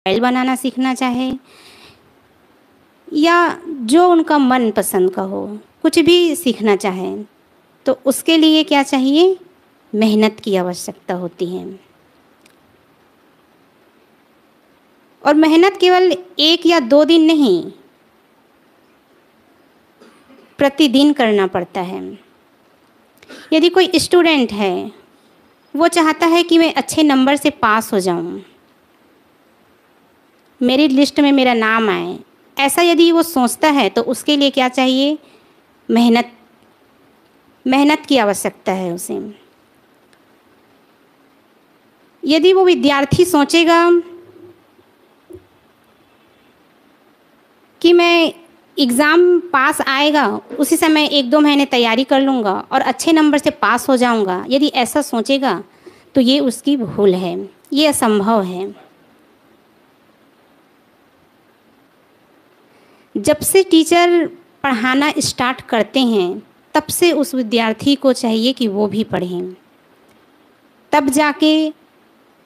Mobile बनाना सीखना चाहे या जो उनका मन पसंद का हो, कुछ भी सीखना चाहें, तो उसके लिए क्या चाहिए? मेहनत की आवश्यकता होती है। और मेहनत केवल 1 या 2 दिन नहीं, प्रतिदिन करना पड़ता है। यदि कोई स्टूडेंट है, वो चाहता है कि मैं अच्छे नंबर से पास हो जाऊं, मेरिट लिस्ट में मेरा नाम आए, ऐसा यदि वो सोचता है तो उसके लिए क्या चाहिए? मेहनत की आवश्यकता है उसे। यदि वो विद्यार्थी सोचेगा कि मैं एग्ज़ाम पास आएगा, उसी समय 1-2 महीने तैयारी कर लूँगा और अच्छे नंबर से पास हो जाऊँगा, यदि ऐसा सोचेगा तो ये उसकी भूल है, ये असंभव है। जब से टीचर पढ़ाना स्टार्ट करते हैं, तब से उस विद्यार्थी को चाहिए कि वो भी पढ़ें, तब जाके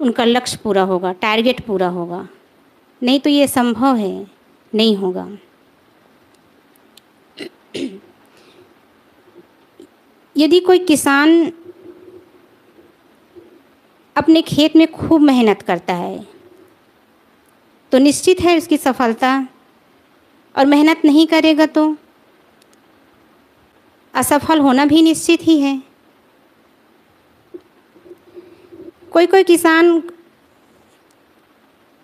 उनका लक्ष्य पूरा होगा, टारगेट पूरा होगा। नहीं तो ये संभव है, नहीं होगा। यदि कोई किसान अपने खेत में खूब मेहनत करता है, तो निश्चित है उसकी सफलता, और मेहनत नहीं करेगा तो असफल होना भी निश्चित ही है। कोई कोई किसान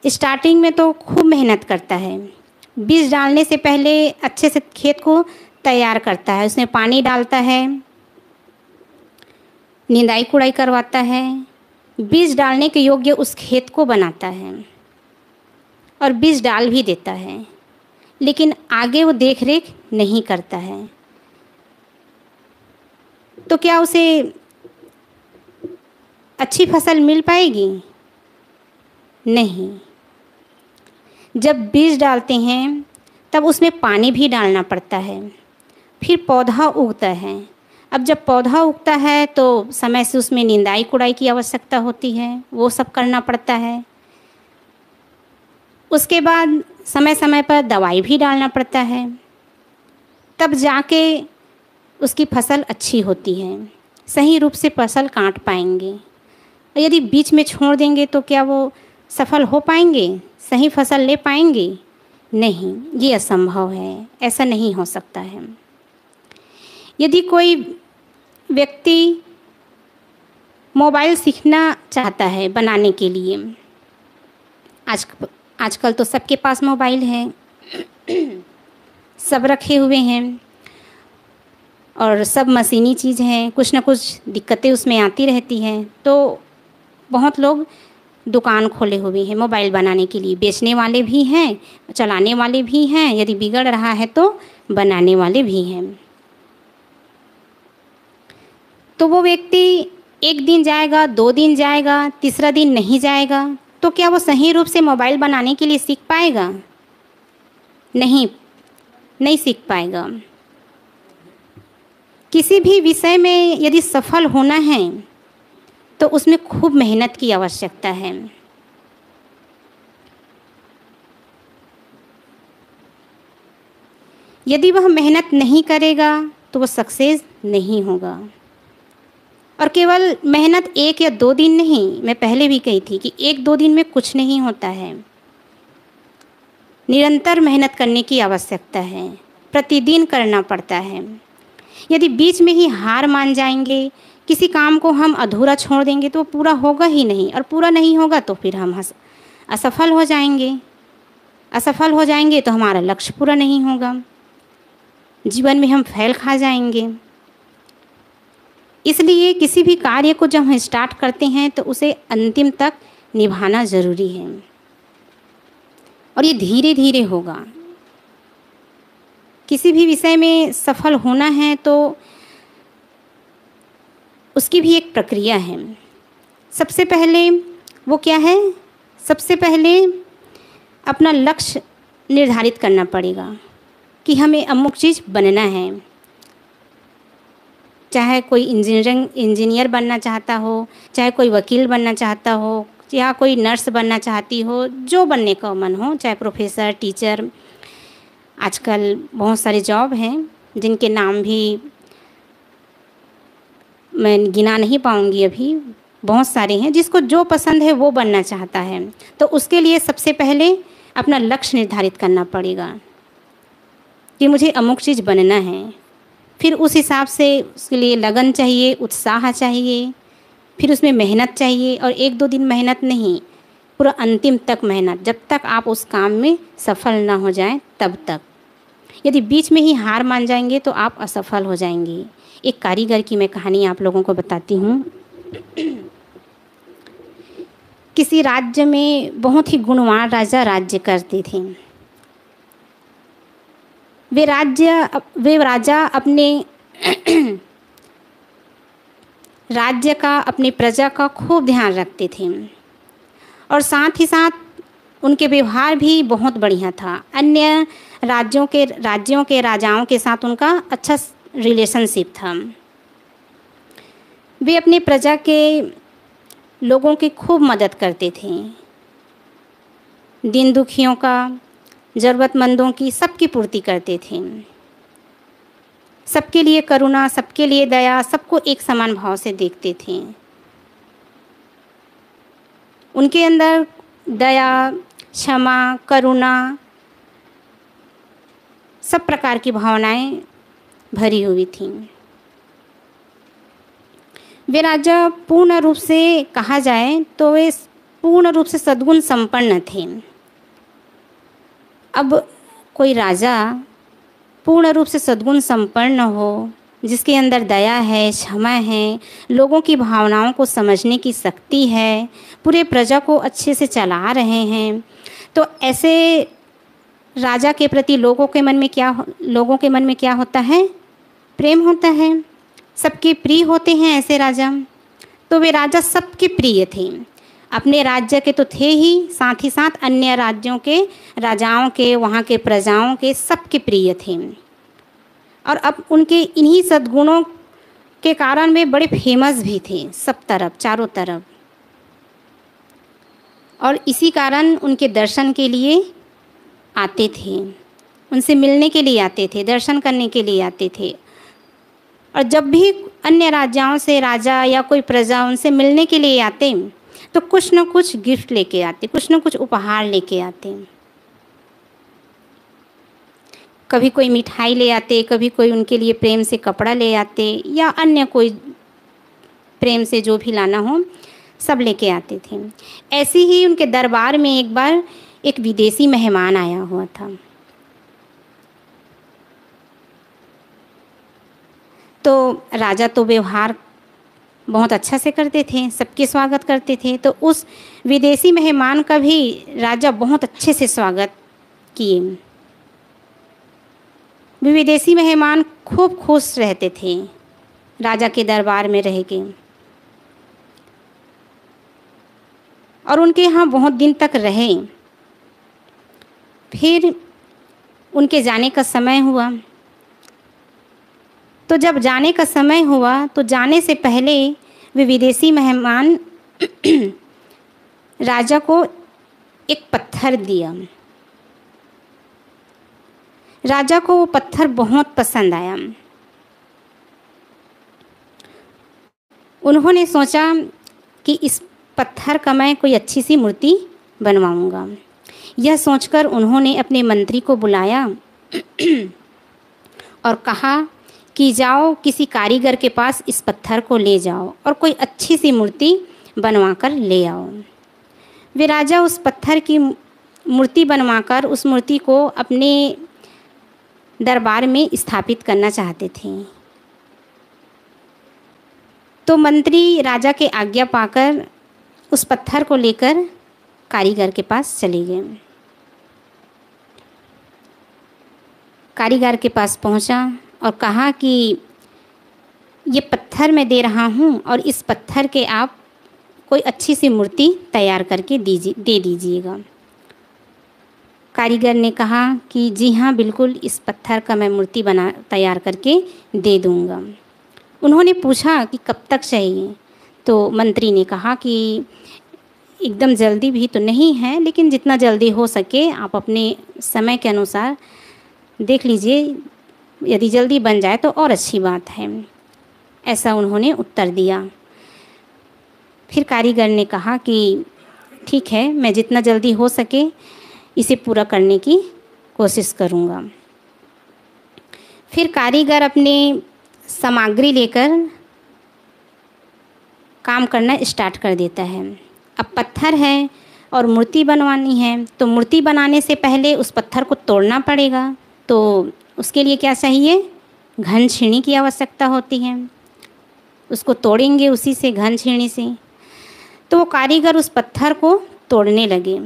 स्टार्टिंग में तो खूब मेहनत करता है, बीज डालने से पहले अच्छे से खेत को तैयार करता है, उसमें पानी डालता है, निंदाई कुड़ाई करवाता है, बीज डालने के योग्य उस खेत को बनाता है और बीज डाल भी देता है, लेकिन आगे वो देख रेख नहीं करता है, तो क्या उसे अच्छी फसल मिल पाएगी? नहीं। जब बीज डालते हैं तब उसमें पानी भी डालना पड़ता है, फिर पौधा उगता है। अब जब पौधा उगता है तो समय से उसमें निंदाई कुड़ाई की आवश्यकता होती है, वो सब करना पड़ता है। उसके बाद समय समय पर दवाई भी डालना पड़ता है, तब जाके उसकी फसल अच्छी होती है, सही रूप से फसल काट पाएंगे। और यदि बीच में छोड़ देंगे तो क्या वो सफल हो पाएंगे, सही फसल ले पाएंगे? नहीं, ये असंभव है, ऐसा नहीं हो सकता है। यदि कोई व्यक्ति मोबाइल सीखना चाहता है बनाने के लिए, आजकल तो सबके पास मोबाइल है, सब रखे हुए हैं और सब मशीनी चीज़ हैं, कुछ ना कुछ दिक्कतें उसमें आती रहती हैं, तो बहुत लोग दुकान खोले हुए हैं मोबाइल बनाने के लिए, बेचने वाले भी हैं, चलाने वाले भी हैं, यदि बिगड़ रहा है तो बनाने वाले भी हैं। तो वो व्यक्ति 1 दिन जाएगा, 2 दिन जाएगा, तीसरा दिन नहीं जाएगा, तो क्या वो सही रूप से मोबाइल बनाने के लिए सीख पाएगा? नहीं सीख पाएगा। किसी भी विषय में यदि सफल होना है तो उसमें खूब मेहनत की आवश्यकता है। यदि वह मेहनत नहीं करेगा तो वह सक्सेस नहीं होगा। और केवल मेहनत 1 या 2 दिन नहीं, मैं पहले भी कही थी कि 1-2 दिन में कुछ नहीं होता है, निरंतर मेहनत करने की आवश्यकता है, प्रतिदिन करना पड़ता है। यदि बीच में ही हार मान जाएंगे, किसी काम को हम अधूरा छोड़ देंगे तो पूरा होगा ही नहीं, और पूरा नहीं होगा तो फिर हम असफल हो जाएंगे। असफल हो जाएंगे तो हमारा लक्ष्य पूरा नहीं होगा, जीवन में हम फेल खा जाएंगे। इसलिए किसी भी कार्य को जब हम स्टार्ट करते हैं तो उसे अंतिम तक निभाना ज़रूरी है, और ये धीरे धीरे होगा। किसी भी विषय में सफल होना है तो उसकी भी एक प्रक्रिया है। सबसे पहले वो क्या है? सबसे पहले अपना लक्ष्य निर्धारित करना पड़ेगा कि हमें अमुक चीज़ बनना है। चाहे कोई इंजीनियर बनना चाहता हो, चाहे कोई वकील बनना चाहता हो, या कोई नर्स बनना चाहती हो, जो बनने का मन हो, चाहे प्रोफेसर, टीचर, आजकल बहुत सारे जॉब हैं जिनके नाम भी मैं गिना नहीं पाऊँगी अभी, बहुत सारे हैं। जिसको जो पसंद है वो बनना चाहता है, तो उसके लिए सबसे पहले अपना लक्ष्य निर्धारित करना पड़ेगा कि मुझे अमुक चीज़ बनना है। फिर उस हिसाब से उसके लिए लगन चाहिए, उत्साह चाहिए, फिर उसमें मेहनत चाहिए। और 1-2 दिन मेहनत नहीं, पूरा अंतिम तक मेहनत, जब तक आप उस काम में सफल ना हो जाएं तब तक। यदि बीच में ही हार मान जाएंगे तो आप असफल हो जाएंगे। एक कारीगर की मैं कहानी आप लोगों को बताती हूँ। किसी राज्य में बहुत ही गुणवान राजा राज्य करते थे। वे राजा अपने राज्य का, अपनी प्रजा का खूब ध्यान रखते थे और साथ ही साथ उनके व्यवहार भी बहुत बढ़िया था। अन्य राज्यों के राजाओं के साथ उनका अच्छा रिलेशनशिप था। वे अपने प्रजा के लोगों की खूब मदद करते थे, दीन दुखियों का, ज़रूरतमंदों की, सबकी पूर्ति करते थे। सबके लिए करुणा, सबके लिए दया, सबको एक समान भाव से देखते थे। उनके अंदर दया, क्षमा, करुणा, सब प्रकार की भावनाएं भरी हुई थीं। वे राजा पूर्ण रूप से कहा जाए तो वे पूर्ण रूप से सद्गुण संपन्न थे। अब कोई राजा पूर्ण रूप से सद्गुण संपन्न हो, जिसके अंदर दया है, क्षमा है, लोगों की भावनाओं को समझने की शक्ति है, पूरे प्रजा को अच्छे से चला रहे हैं, तो ऐसे राजा के प्रति लोगों के मन में क्या होता है? प्रेम होता है। सबके प्रिय होते हैं ऐसे राजा। तो वे राजा सबके प्रिय थे। अपने राज्य के तो थे ही साथ अन्य राज्यों के राजाओं के, वहाँ के प्रजाओं के, सबके प्रिय थे। और अब उनके इन्हीं सद्गुणों के कारण वे बड़े फेमस भी थे सब तरफ, चारों तरफ। और इसी कारण उनके दर्शन के लिए आते थे, उनसे मिलने के लिए आते थे, दर्शन करने के लिए आते थे। और जब भी अन्य राज्यों से राजा या कोई प्रजा उनसे मिलने के लिए आते तो कुछ न कुछ गिफ्ट लेके आते, कुछ न कुछ उपहार लेके आते। कभी कोई मिठाई ले आते, कभी कोई उनके लिए प्रेम से कपड़ा ले आते, या अन्य कोई प्रेम से जो भी लाना हो सब लेके आते थे। ऐसे ही उनके दरबार में एक बार एक विदेशी मेहमान आया हुआ था। तो राजा तो व्यवहार बहुत अच्छा से करते थे, सबके स्वागत करते थे। तो उस विदेशी मेहमान का भी राजा बहुत अच्छे से स्वागत किए। वे विदेशी मेहमान खूब खुश रहते थे राजा के दरबार में रह के, और उनके यहाँ बहुत दिन तक रहे। फिर उनके जाने का समय हुआ। तो जब जाने का समय हुआ तो जाने से पहले वे विदेशी मेहमान राजा को एक पत्थर दिया। राजा को वो पत्थर बहुत पसंद आया। उन्होंने सोचा कि इस पत्थर का मैं कोई अच्छी सी मूर्ति बनवाऊंगा। यह सोचकर उन्होंने अपने मंत्री को बुलाया और कहा कि जाओ किसी कारीगर के पास इस पत्थर को ले जाओ और कोई अच्छी सी मूर्ति बनवाकर ले आओ। वे राजा उस पत्थर की मूर्ति बनवाकर उस मूर्ति को अपने दरबार में स्थापित करना चाहते थे। तो मंत्री राजा के आज्ञा पाकर उस पत्थर को लेकर कारीगर के पास चले गए। कारीगर के पास पहुंचा और कहा कि ये पत्थर मैं दे रहा हूँ और इस पत्थर के आप कोई अच्छी सी मूर्ति तैयार करके दे दीजिएगा। कारीगर ने कहा कि जी हाँ, बिल्कुल इस पत्थर का मैं मूर्ति तैयार करके दे दूँगा। उन्होंने पूछा कि कब तक चाहिए? तो मंत्री ने कहा कि एकदम जल्दी भी तो नहीं है, लेकिन जितना जल्दी हो सके आप अपने समय के अनुसार देख लीजिए, यदि जल्दी बन जाए तो और अच्छी बात है। ऐसा उन्होंने उत्तर दिया। फिर कारीगर ने कहा कि ठीक है, मैं जितना जल्दी हो सके इसे पूरा करने की कोशिश करूँगा। फिर कारीगर अपने सामग्री लेकर काम करना स्टार्ट कर देता है। अब पत्थर है और मूर्ति बनवानी है, तो मूर्ति बनाने से पहले उस पत्थर को तोड़ना पड़ेगा। तो उसके लिए क्या चाहिए? घन छीनी की आवश्यकता होती है। उसको तोड़ेंगे उसी से, घन छीनी से। तो वो कारीगर उस पत्थर को तोड़ने लगे।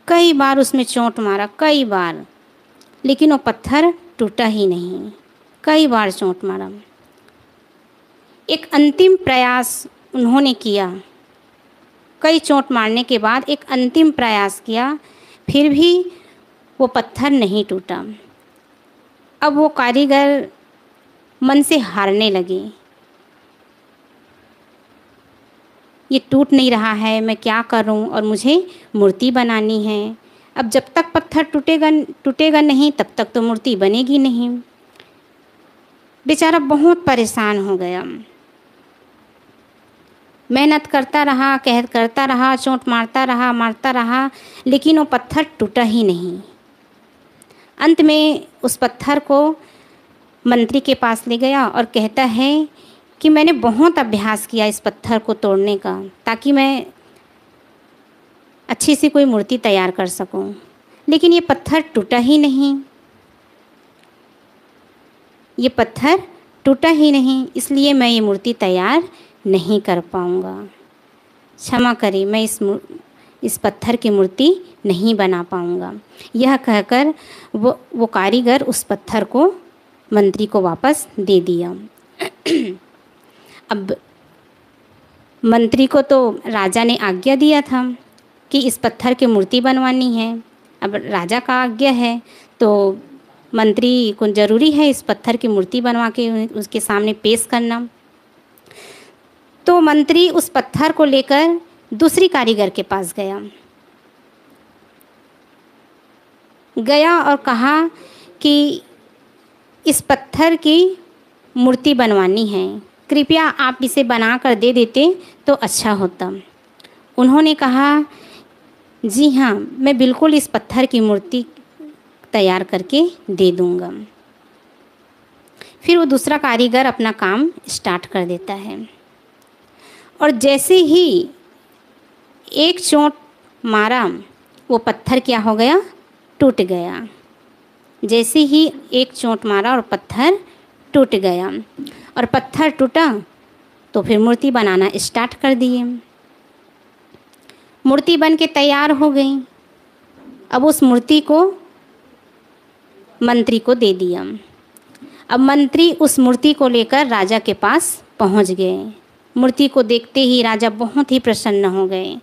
कई बार उसमें चोट मारा, कई बार, लेकिन वो पत्थर टूटा ही नहीं। कई बार चोट मारा। एक अंतिम प्रयास उन्होंने किया। कई चोट मारने के बाद एक अंतिम प्रयास किया, फिर भी वो पत्थर नहीं टूटा। अब वो कारीगर मन से हारने लगे। ये टूट नहीं रहा है, मैं क्या करूं, और मुझे मूर्ति बनानी है। अब जब तक पत्थर टूटेगा नहीं, तब तक तो मूर्ति बनेगी नहीं। बेचारा बहुत परेशान हो गया। मेहनत करता रहा, चोट मारता रहा, लेकिन वो पत्थर टूटा ही नहीं। अंत में उस पत्थर को मंत्री के पास ले गया और कहता है कि मैंने बहुत अभ्यास किया इस पत्थर को तोड़ने का, ताकि मैं अच्छी सी कोई मूर्ति तैयार कर सकूं, लेकिन ये पत्थर टूटा ही नहीं। ये पत्थर टूटा ही नहीं, इसलिए मैं ये मूर्ति तैयार नहीं कर पाऊंगा। क्षमा करें, मैं इस पत्थर की मूर्ति नहीं बना पाऊंगा। यह कहकर वो कारीगर उस पत्थर को मंत्री को वापस दे दिया। अब मंत्री को तो राजा ने आज्ञा दिया था कि इस पत्थर की मूर्ति बनवानी है। अब राजा का आज्ञा है तो मंत्री को ज़रूरी है इस पत्थर की मूर्ति बनवा के उसके सामने पेश करना। तो मंत्री उस पत्थर को लेकर दूसरी कारीगर के पास गया और कहा कि इस पत्थर की मूर्ति बनवानी है, कृपया आप इसे बना कर दे देते तो अच्छा होता। उन्होंने कहा जी हाँ, मैं बिल्कुल इस पत्थर की मूर्ति तैयार करके दे दूँगा। फिर वो दूसरा कारीगर अपना काम स्टार्ट कर देता है और जैसे ही एक चोट मारा, वो पत्थर क्या हो गया? टूट गया। जैसे ही एक चोट मारा और पत्थर टूट गया, और पत्थर टूटा तो फिर मूर्ति बनाना स्टार्ट कर दिए। मूर्ति बन के तैयार हो गई। अब उस मूर्ति को मंत्री को दे दिया। अब मंत्री उस मूर्ति को लेकर राजा के पास पहुंच गए। मूर्ति को देखते ही राजा बहुत ही प्रसन्न हो गए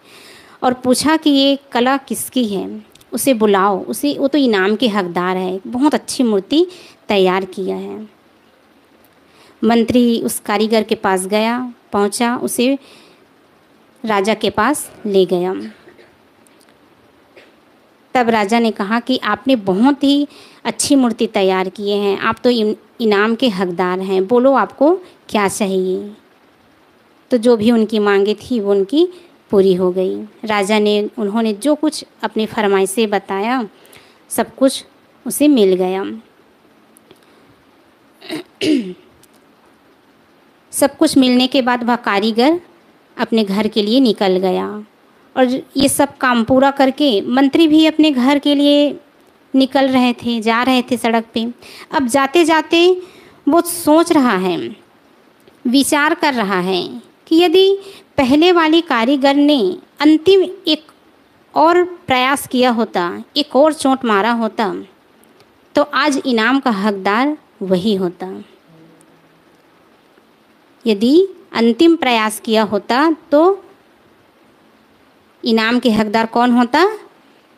और पूछा कि ये कला किसकी है, उसे बुलाओ, वो तो इनाम के हकदार है, बहुत अच्छी मूर्ति तैयार किया है। मंत्री उस कारीगर के पास पहुंचा, उसे राजा के पास ले गया। तब राजा ने कहा कि आपने बहुत ही अच्छी मूर्ति तैयार किए हैं, आप तो इनाम के हकदार हैं, बोलो आपको क्या चाहिए। तो जो भी उनकी मांगे थी वो उनकी पूरी हो गई। राजा ने उन्होंने जो कुछ अपनी फरमाइशें बताया, सब कुछ उसे मिल गया। सब कुछ मिलने के बाद वह कारीगर अपने घर के लिए निकल गया और ये सब काम पूरा करके मंत्री भी अपने घर के लिए निकल रहे थे, जा रहे थे सड़क पे। अब जाते जाते वो सोच रहा है, विचार कर रहा है कि यदि पहले वाली कारीगर ने अंतिम एक और प्रयास किया होता, एक और चोट मारा होता, तो आज इनाम का हकदार वही होता। यदि अंतिम प्रयास किया होता तो इनाम के हकदार कौन होता?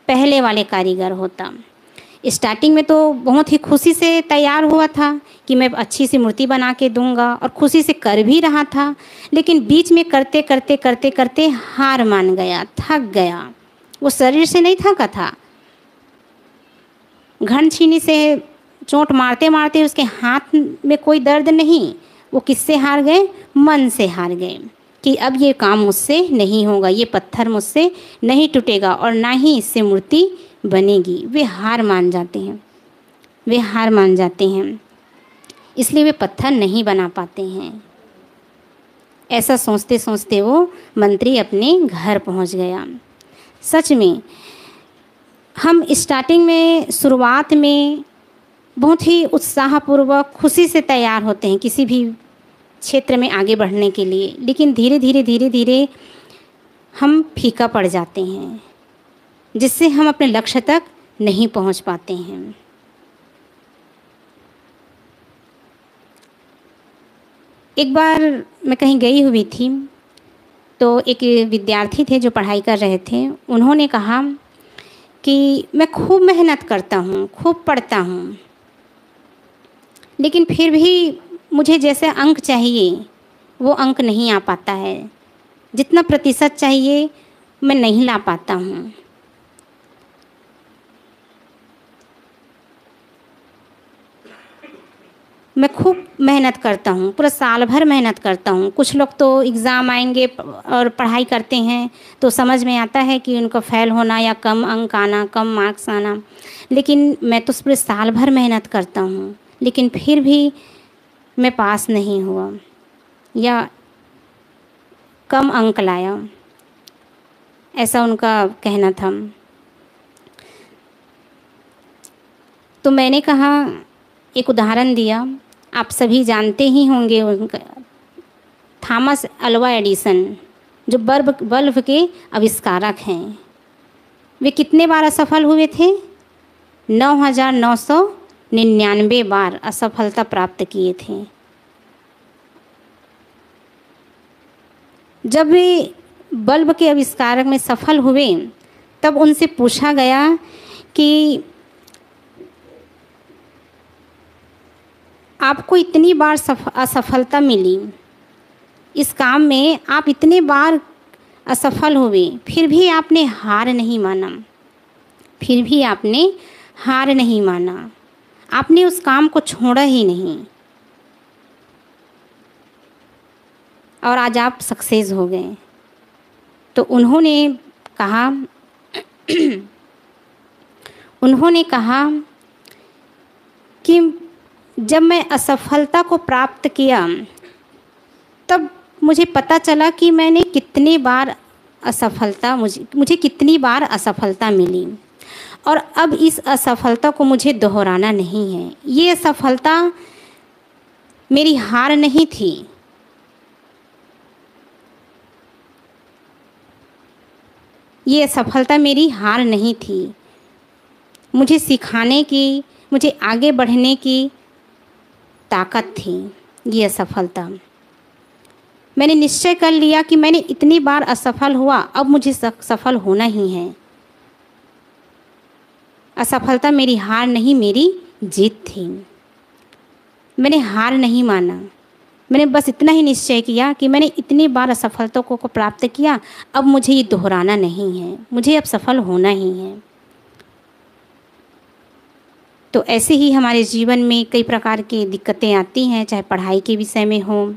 पहले वाले कारीगर होता। स्टार्टिंग में तो बहुत ही खुशी से तैयार हुआ था कि मैं अच्छी सी मूर्ति बना के दूंगा, और खुशी से कर भी रहा था। लेकिन बीच में करते करते करते करते हार मान गया, थक गया। वो शरीर से नहीं थका था, घन छीनी से चोट मारते मारते उसके हाथ में कोई दर्द नहीं। वो किससे हार गए? मन से हार गए कि अब ये काम मुझसे नहीं होगा, ये पत्थर मुझसे नहीं टूटेगा और ना ही इससे मूर्ति बनेगी। वे हार मान जाते हैं, वे हार मान जाते हैं, इसलिए वे पत्थर नहीं बना पाते हैं। ऐसा सोचते सोचते वो मंत्री अपने घर पहुंच गया। सच में हम स्टार्टिंग में, शुरुआत में बहुत ही उत्साहपूर्वक खुशी से तैयार होते हैं किसी भी क्षेत्र में आगे बढ़ने के लिए, लेकिन धीरे धीरे धीरे धीरे हम फीका पड़ जाते हैं, जिससे हम अपने लक्ष्य तक नहीं पहुंच पाते हैं। एक बार मैं कहीं गई हुई थी, तो एक विद्यार्थी थे जो पढ़ाई कर रहे थे। उन्होंने कहा कि मैं खूब मेहनत करता हूँ, खूब पढ़ता हूँ, लेकिन फिर भी मुझे जैसे अंक चाहिए वो अंक नहीं आ पाता है, जितना प्रतिशत चाहिए मैं नहीं ला पाता हूँ। मैं खूब मेहनत करता हूँ, पूरा साल भर मेहनत करता हूँ। कुछ लोग तो एग्ज़ाम आएंगे और पढ़ाई करते हैं तो समझ में आता है कि उनको फेल होना या कम अंक आना, कम मार्क्स आना, लेकिन मैं तो पूरे साल भर मेहनत करता हूँ, लेकिन फिर भी मैं पास नहीं हुआ या कम अंक लाया, ऐसा उनका कहना था। तो मैंने कहा, एक उदाहरण दिया, आप सभी जानते ही होंगे उनका, थॉमस अल्वा एडिसन, जो बल्ब के आविष्कारक हैं। वे कितने बार असफल हुए थे? 9,999 बार असफलता प्राप्त किए थे। जब वे बल्ब के आविष्कार में सफल हुए तब उनसे पूछा गया कि आपको इतनी बार असफलता मिली, इस काम में आप इतने बार असफल हुए, फिर भी आपने हार नहीं माना, फिर भी आपने हार नहीं माना, आपने उस काम को छोड़ा ही नहीं और आज आप सक्सेस हो गए। तो उन्होंने कहा कि जब मैं असफलता को प्राप्त किया तब मुझे पता चला कि मैंने कितनी बार मुझे कितनी बार असफलता मिली, और अब इस असफलता को मुझे दोहराना नहीं है। ये असफलता मेरी हार नहीं थी, ये असफलता मेरी हार नहीं थी, मुझे सिखाने की, मुझे आगे बढ़ने की ताकत थी ये असफलता। मैंने निश्चय कर लिया कि मैंने इतनी बार असफल हुआ, अब मुझे सफल होना ही है। असफलता मेरी हार नहीं, मेरी जीत थी। मैंने हार नहीं माना, मैंने बस इतना ही निश्चय किया कि मैंने इतनी बार असफलता को प्राप्त किया, अब मुझे ये दोहराना नहीं है, मुझे अब सफल होना ही है। तो ऐसे ही हमारे जीवन में कई प्रकार की दिक्कतें आती हैं, चाहे पढ़ाई के विषय में हो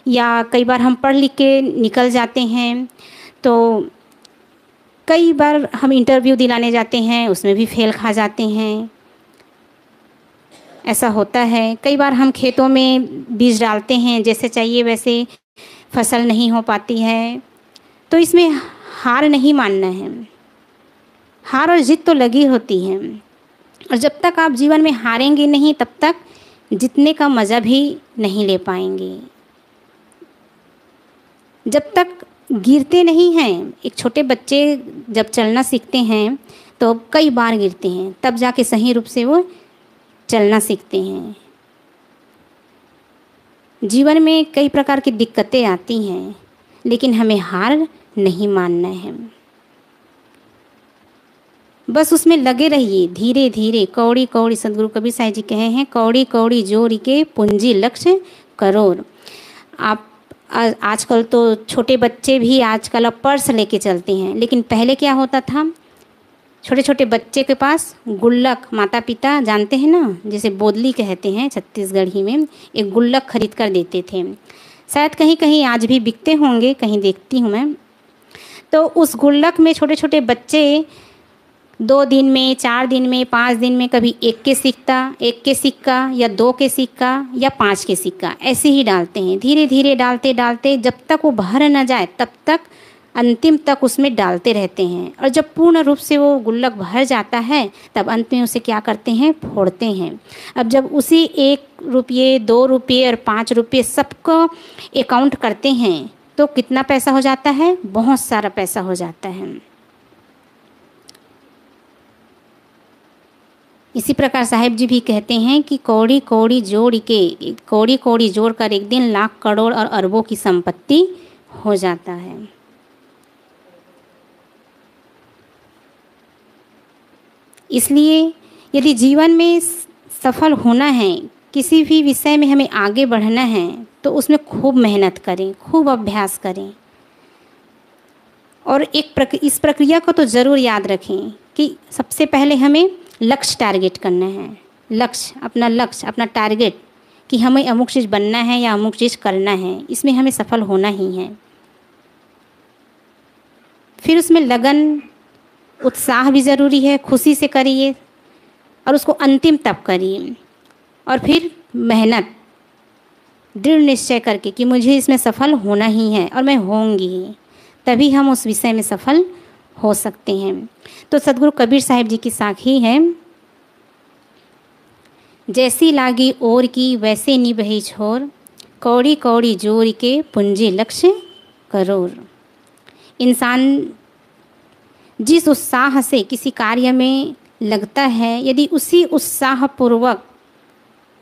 या कई बार हम पढ़ लिख के निकल जाते हैं, तो कई बार हम इंटरव्यू दिलाने जाते हैं, उसमें भी फेल खा जाते हैं, ऐसा होता है। कई बार हम खेतों में बीज डालते हैं, जैसे चाहिए वैसे फसल नहीं हो पाती है, तो इसमें हार नहीं मानना है। हार और जीत तो लगी होती है, और जब तक आप जीवन में हारेंगे नहीं तब तक जीतने का मज़ा भी नहीं ले पाएंगे। जब तक गिरते नहीं हैं, एक छोटे बच्चे जब चलना सीखते हैं तो कई बार गिरते हैं, तब जाके सही रूप से वो चलना सीखते हैं। जीवन में कई प्रकार की दिक्कतें आती हैं, लेकिन हमें हार नहीं मानना है। बस उसमें लगे रहिए धीरे धीरे। कौड़ी कौड़ी, सदगुरु कबीर साहिब जी कहे हैं, कौड़ी कौड़ी जोड़ के पूंजी लक्ष्य करोड़। आप आजकल तो छोटे बच्चे भी आजकल अब पर्स लेके चलते हैं, लेकिन पहले क्या होता था, छोटे छोटे बच्चे के पास गुल्लक, माता पिता जानते हैं ना, जैसे बोदली कहते हैं छत्तीसगढ़ी में, एक गुल्लक खरीद कर देते थे। शायद कहीं कहीं आज भी बिकते होंगे, कहीं देखती हूँ मैं। तो उस गुल्लक में छोटे छोटे बच्चे 2 दिन में, 4 दिन में, 5 दिन में कभी 1 के सिक्का या 2 के सिक्का या 5 के सिक्का ऐसे ही डालते हैं। धीरे धीरे डालते डालते जब तक वो भर न जाए तब तक अंतिम तक उसमें डालते रहते हैं। और जब पूर्ण रूप से वो गुल्लक भर जाता है तब अंत में उसे क्या करते हैं, फोड़ते हैं। अब जब उसी 1 रुपये, 2 रुपये और 5 रुपये सबको अकाउंट करते हैं तो कितना पैसा हो जाता है, बहुत सारा पैसा हो जाता है। इसी प्रकार साहिब जी भी कहते हैं कि कौड़ी कौड़ी जोड़ कर एक दिन लाख करोड़ और अरबों की संपत्ति हो जाता है। इसलिए यदि जीवन में सफल होना है, किसी भी विषय में हमें आगे बढ़ना है, तो उसमें खूब मेहनत करें, खूब अभ्यास करें। और इस प्रक्रिया को तो ज़रूर याद रखें कि सबसे पहले हमें लक्ष्य टारगेट करना है। अपना लक्ष्य, अपना टारगेट कि हमें अमुक चीज़ बनना है या अमुक चीज़ करना है, इसमें हमें सफल होना ही है। फिर उसमें लगन, उत्साह भी ज़रूरी है, खुशी से करिए और उसको अंतिम तब करिए। और फिर मेहनत, दृढ़ निश्चय करके कि मुझे इसमें सफल होना ही है और मैं होंगी ही, तभी हम उस विषय में सफल हो सकते हैं। तो सदगुरु कबीर साहिब जी की साखी है, जैसी लागी ओर की वैसे निभई छोर, कौड़ी कौड़ी जोड़ के पूंजी लक्ष्य करोड़। इंसान जिस उत्साह से किसी कार्य में लगता है, यदि उसी उत्साहपूर्वक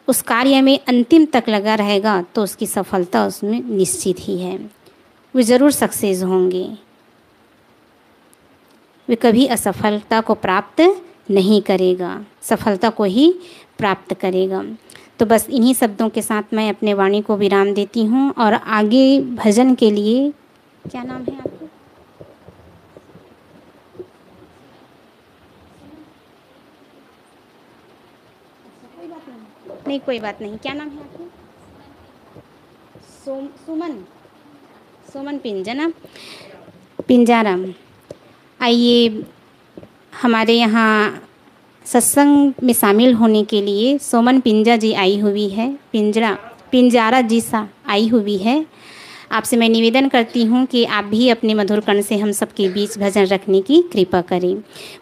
उस कार्य में अंतिम तक लगा रहेगा तो उसकी सफलता उसमें निश्चित ही है। वे ज़रूर सक्सेस होंगे, वे कभी असफलता को प्राप्त नहीं करेगा, सफलता को ही प्राप्त करेगा। तो बस इन्हीं शब्दों के साथ मैं अपने वाणी को विराम देती हूँ और आगे भजन के लिए, क्या नाम है आपका? नहीं, कोई बात नहीं। क्या नाम है आपका? सुमन पिंजारा। आइए, हमारे यहाँ सत्संग में शामिल होने के लिए सोमन पिंजा जी आई हुई है, पिंजारा जी सा आई हुई है। आपसे मैं निवेदन करती हूँ कि आप भी अपने मधुर कर्ण से हम सबके बीच भजन रखने की कृपा करें।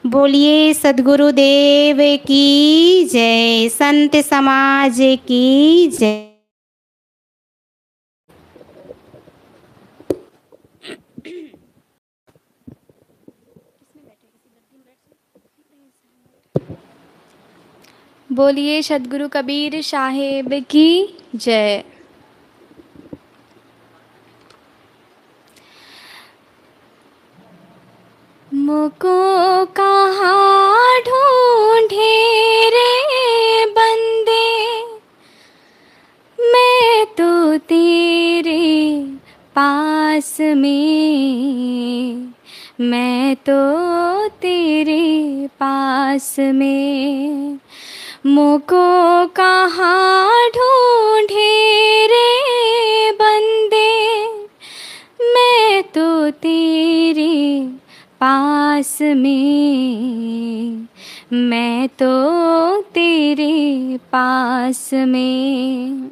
बोलिए सद्गुरु देव की जय, संत समाज की जय। बोलिए सद्गुरु कबीर साहेब की जय। मुको कहाँ ढूंढे रे बंदे, मैं तो तेरे पास में, मैं तो तेरे पास में। मुको कहाँ ढूंढे रे बंदे, मैं तो तेरे पास में, मैं तो तेरे पास में।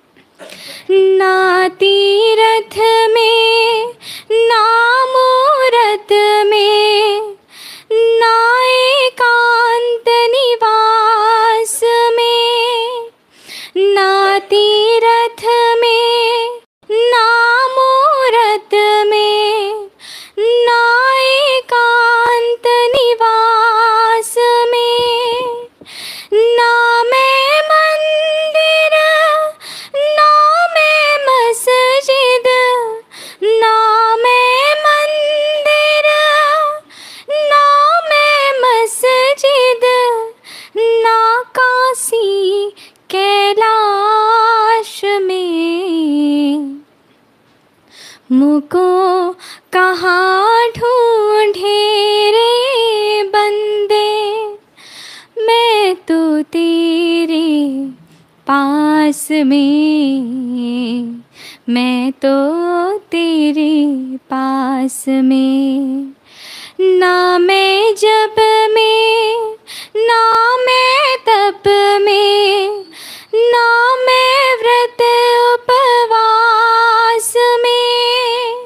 ना तीरथ में ना मूरत में, ना एकांत निवास में, ना तीरथ में ना मूरत में, ना एकांत निवास में, ना मैं मंदिर ना मैं मस्जिद, ना कहाँ ढूंढे रे बंदे, मैं तो तेरे पास में, मैं तो तेरे पास में। ना मैं जब में, ना मैं तप में, ना मैं व्रत उपवास में,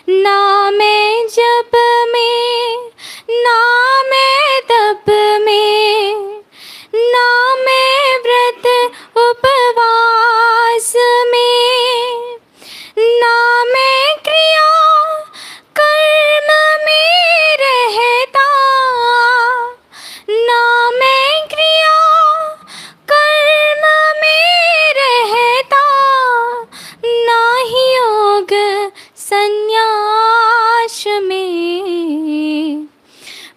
ना मैं जप में, ना मैं तप में, ना मैं व्रत उपवास में, ना मैं क्रिया कर्म में रहता, ना मैं क्रिया कर्म में रहता, ना ही योग संन्यास में।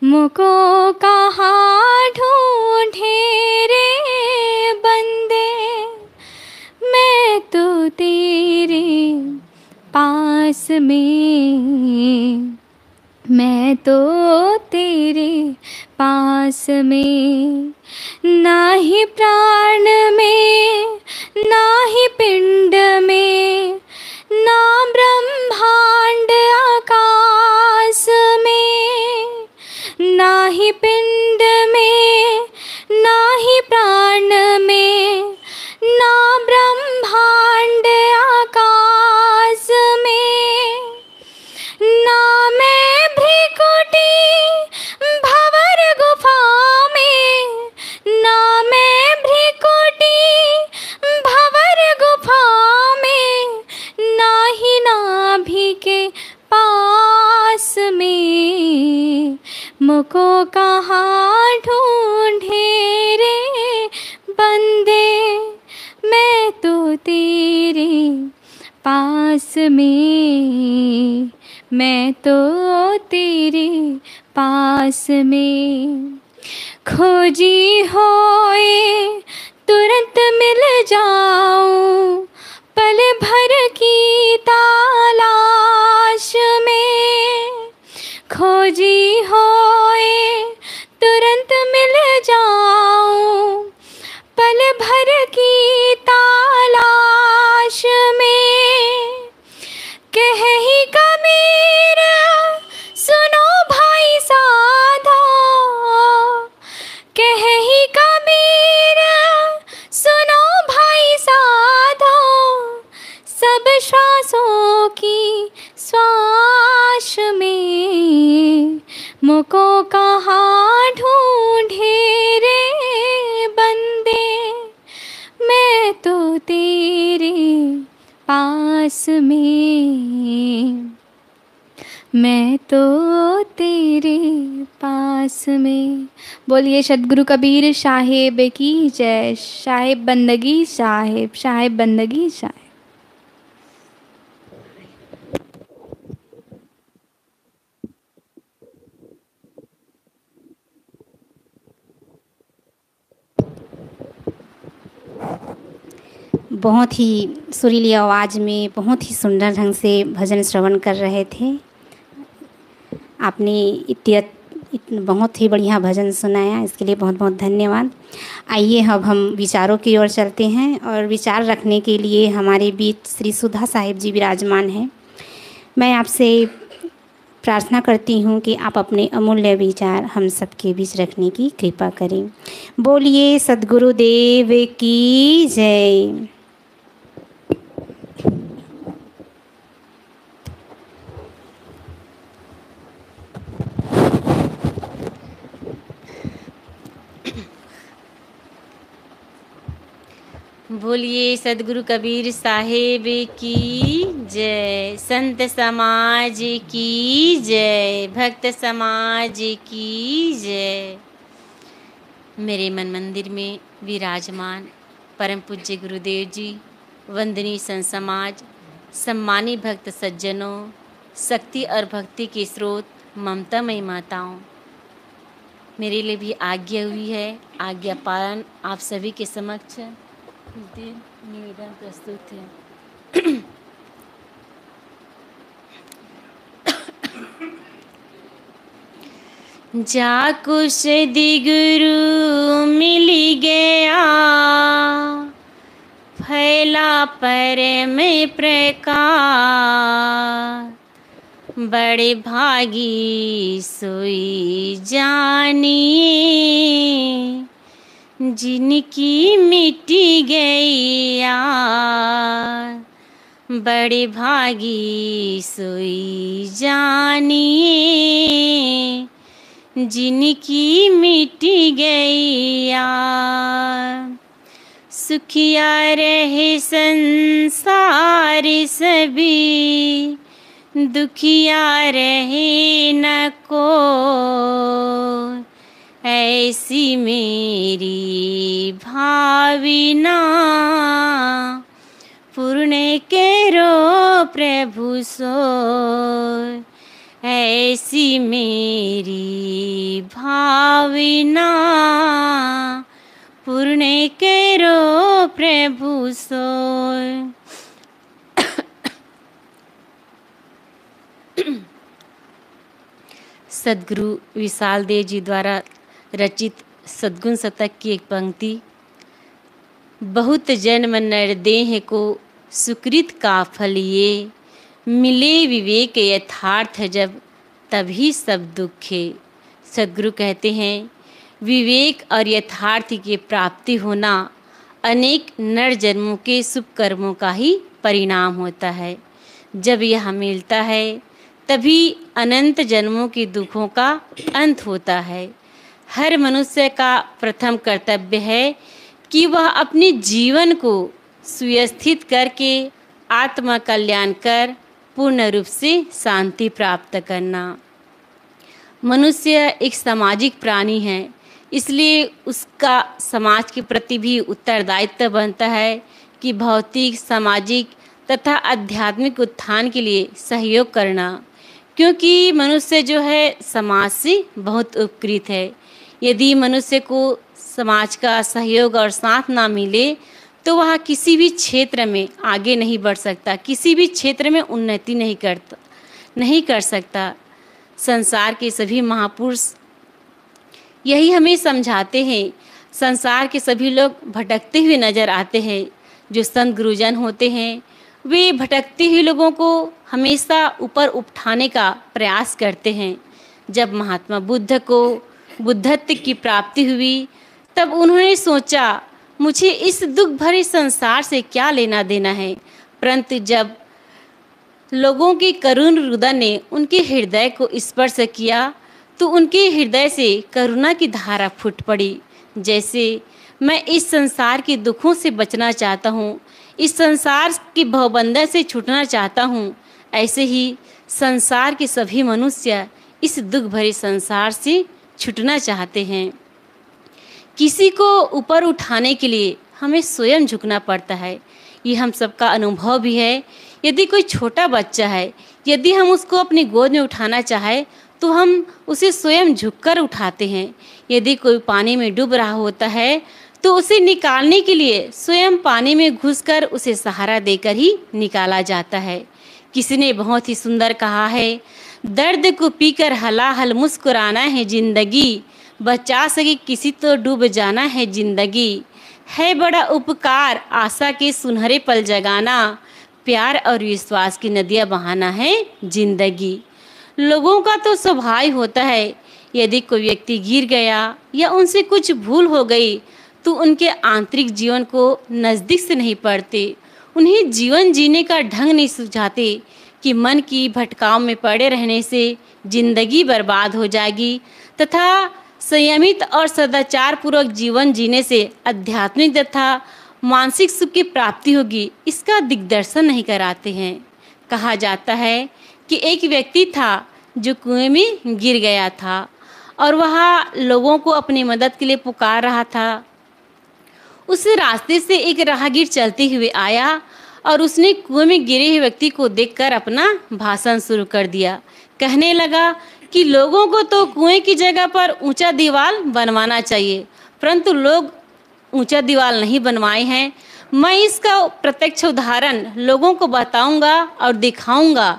मुको कहाँ ढूंढे रे बंदे, मैं तो तेरे पास में, मैं तो तेरे पास में। ना ही प्राण में, ना ही पिंड में, ना ब्रह्मांड आकाश में, ना ही पिंड में, ना ही प्राण में, ना ब्रह्मांड आकाश में, ना मैं भ्रिकुटी भंवर गुफा में, ना मैं भ्रिकुटी भंवर गुफा में, ना ही नाभि के पास में। मुको कहाँ ढूंढे रे बंदे, मैं तो तेरे पास में, मैं तो तेरे पास में। खोजी होए तुरंत मिल जाऊं, पल भर की तलाश में। खोजी होए तुरंत मिल जाऊं, पल भर की तलाश में। कह ही कबीर सुनो भाई साधो, कह ही कबीर सुनो भाई साधो, सब श्वासों की श्वास में। मुको कहाँ ढूंढे रे बंदे, मैं तो तेरे पास में, मैं तो तेरे पास में। बोलिए सद्गुरु कबीर साहेब की जय। साहेब बंदगी साहेब, साहेब बंदगी साहेब। बहुत ही सुरीली आवाज़ में बहुत ही सुंदर ढंग से भजन श्रवण कर रहे थे। आपने बहुत ही बढ़िया भजन सुनाया, इसके लिए बहुत बहुत धन्यवाद। आइए अब हम विचारों की ओर चलते हैं और विचार रखने के लिए हमारे बीच श्री सुधा साहिब जी विराजमान हैं। मैं आपसे प्रार्थना करती हूँ कि आप अपने अमूल्य विचार हम सबके बीच रखने की कृपा करें। बोलिए सद्गुरुदेव की जय। बोलिए सद्गुरु कबीर साहेब की जय। संत समाज की जय, भक्त समाज की जय। मेरे मन मंदिर में विराजमान परम पूज्य गुरुदेव जी, वंदनीय संत समाज, सम्मानी भक्त सज्जनों, शक्ति और भक्ति के स्रोत, ममतामयी माताओं, मेरे लिए भी आज्ञा हुई है। आज्ञा पालन आप सभी के समक्ष निवेदन प्रस्तुत है। जाको सद्गुरु मिल गया, फैला परम प्रकाश। बड़े भागी सोई जानिए, जिनकी मिटी गई आस। बड़े भागी सोई जानिए, जिनकी मिटी गई आस। सुखिया रहे संसार सभी, दुखिया रहे न को। ऐसी मेरी भावना, पूर्ण करो प्रभु सोय। ऐसी मेरी भावना, पूर्ण करो प्रभु सोय। सद्गुरु विशाल देव जी द्वारा रचित सद्गुण शतक की एक पंक्ति। बहुत जन्म नरदेह को सुकृत का फल ये, मिले विवेक यथार्थ जब तभी सब दुखे। सद्गुरु कहते हैं, विवेक और यथार्थ की प्राप्ति होना अनेक नर जन्मों के शुभ कर्मों का ही परिणाम होता है। जब यह मिलता है तभी अनंत जन्मों के दुखों का अंत होता है। हर मनुष्य का प्रथम कर्तव्य है कि वह अपने जीवन को सुव्यवस्थित करके आत्मा कल्याण कर पूर्ण रूप से शांति प्राप्त करना। मनुष्य एक सामाजिक प्राणी है, इसलिए उसका समाज के प्रति भी उत्तरदायित्व बनता है कि भौतिक, सामाजिक तथा आध्यात्मिक उत्थान के लिए सहयोग करना, क्योंकि मनुष्य जो है समाज से बहुत उपकृत है। यदि मनुष्य को समाज का सहयोग और साथ ना मिले तो वह किसी भी क्षेत्र में आगे नहीं बढ़ सकता, किसी भी क्षेत्र में उन्नति नहीं कर सकता। संसार के सभी महापुरुष यही हमें समझाते हैं। संसार के सभी लोग भटकते हुए नजर आते हैं। जो संत गुरुजन होते हैं वे भटकते हुए लोगों को हमेशा ऊपर उठाने का प्रयास करते हैं। जब महात्मा बुद्ध को बुद्धत्व की प्राप्ति हुई तब उन्होंने सोचा, मुझे इस दुख भरे संसार से क्या लेना देना है। परंतु जब लोगों की करुण हृदय ने उनके हृदय को स्पर्श किया तो उनके हृदय से करुणा की धारा फूट पड़ी। जैसे मैं इस संसार के दुखों से बचना चाहता हूँ, इस संसार की भवबंधन से छूटना चाहता हूँ, ऐसे ही संसार के सभी मनुष्य इस दुख भरे संसार से छूटना चाहते हैं। किसी को ऊपर उठाने के लिए हमें स्वयं झुकना पड़ता है। ये हम सबका अनुभव भी है। यदि कोई छोटा बच्चा है, यदि हम उसको अपनी गोद में उठाना चाहे तो हम उसे स्वयं झुककर उठाते हैं। यदि कोई पानी में डूब रहा होता है तो उसे निकालने के लिए स्वयं पानी में घुसकर उसे सहारा देकर ही निकाला जाता है। किसी ने बहुत ही सुंदर कहा है, दर्द को पीकर हलाहल मुस्कुराना है जिंदगी, बचा सके किसी तो डूब जाना है जिंदगी। है बड़ा उपकार आशा के सुनहरे पल जगाना, प्यार और विश्वास की नदियाँ बहाना है जिंदगी। लोगों का तो स्वभाव होता है, यदि कोई व्यक्ति गिर गया या उनसे कुछ भूल हो गई तो उनके आंतरिक जीवन को नज़दीक से नहीं पढ़ते, उन्हें जीवन जीने का ढंग नहीं सुझाते कि मन की भटकाव में पड़े रहने से जिंदगी बर्बाद हो जाएगी तथा संयमित और सदाचार पूर्वक जीवन जीने से आध्यात्मिक तथा मानसिक सुख की प्राप्ति होगी, इसका दिग्दर्शन नहीं कराते हैं। कहा जाता है कि एक व्यक्ति था जो कुएं में गिर गया था और वह लोगों को अपनी मदद के लिए पुकार रहा था। उस रास्ते से एक राहगीर चलते हुए आया और उसने कुएं में गिरे हुए व्यक्ति को देखकर अपना भाषण शुरू कर दिया। कहने लगा कि लोगों को तो कुएं की जगह पर ऊंचा दीवार बनवाना चाहिए, परंतु लोग ऊंचा दीवार नहीं बनवाए हैं। मैं इसका प्रत्यक्ष उदाहरण लोगों को बताऊंगा और दिखाऊंगा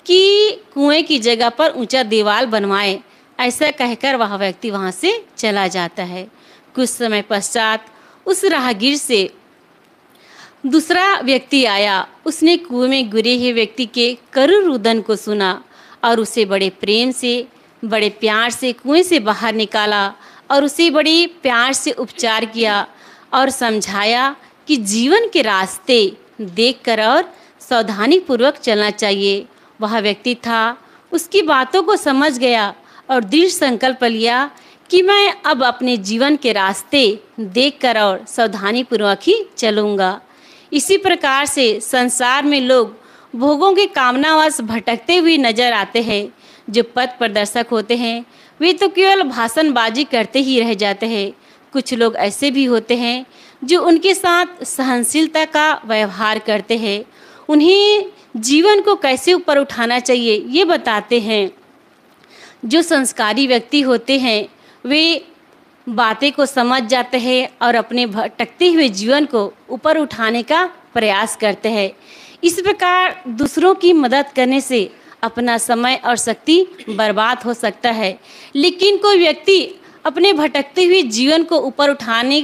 कि कुएं की जगह पर ऊंचा दीवार बनवाएं। ऐसा कहकर वह व्यक्ति वहाँ से चला जाता है। कुछ समय पश्चात उस राहगीर से दूसरा व्यक्ति आया। उसने कुएं में गिरे हुए व्यक्ति के करुण रुदन को सुना और उसे बड़े प्रेम से, बड़े प्यार से कुएं से बाहर निकाला और उसे बड़े प्यार से उपचार किया और समझाया कि जीवन के रास्ते देखकर और सावधानी पूर्वक चलना चाहिए। वह व्यक्ति था, उसकी बातों को समझ गया और दृढ़ संकल्प लिया कि मैं अब अपने जीवन के रास्ते देखकर और सावधानी पूर्वक ही चलूँगा। इसी प्रकार से संसार में लोग भोगों के कामनावश भटकते हुए नजर आते हैं। जो पथ प्रदर्शक होते हैं वे तो केवल भाषणबाजी करते ही रह जाते हैं। कुछ लोग ऐसे भी होते हैं जो उनके साथ सहनशीलता का व्यवहार करते हैं, उन्हें जीवन को कैसे ऊपर उठाना चाहिए ये बताते हैं। जो संस्कारी व्यक्ति होते हैं वे बातें को समझ जाते हैं और अपने भटकते हुए जीवन को ऊपर उठाने का प्रयास करते हैं। इस प्रकार दूसरों की मदद करने से अपना समय और शक्ति बर्बाद हो सकता है, लेकिन कोई व्यक्ति अपने भटकते हुए जीवन को ऊपर उठाने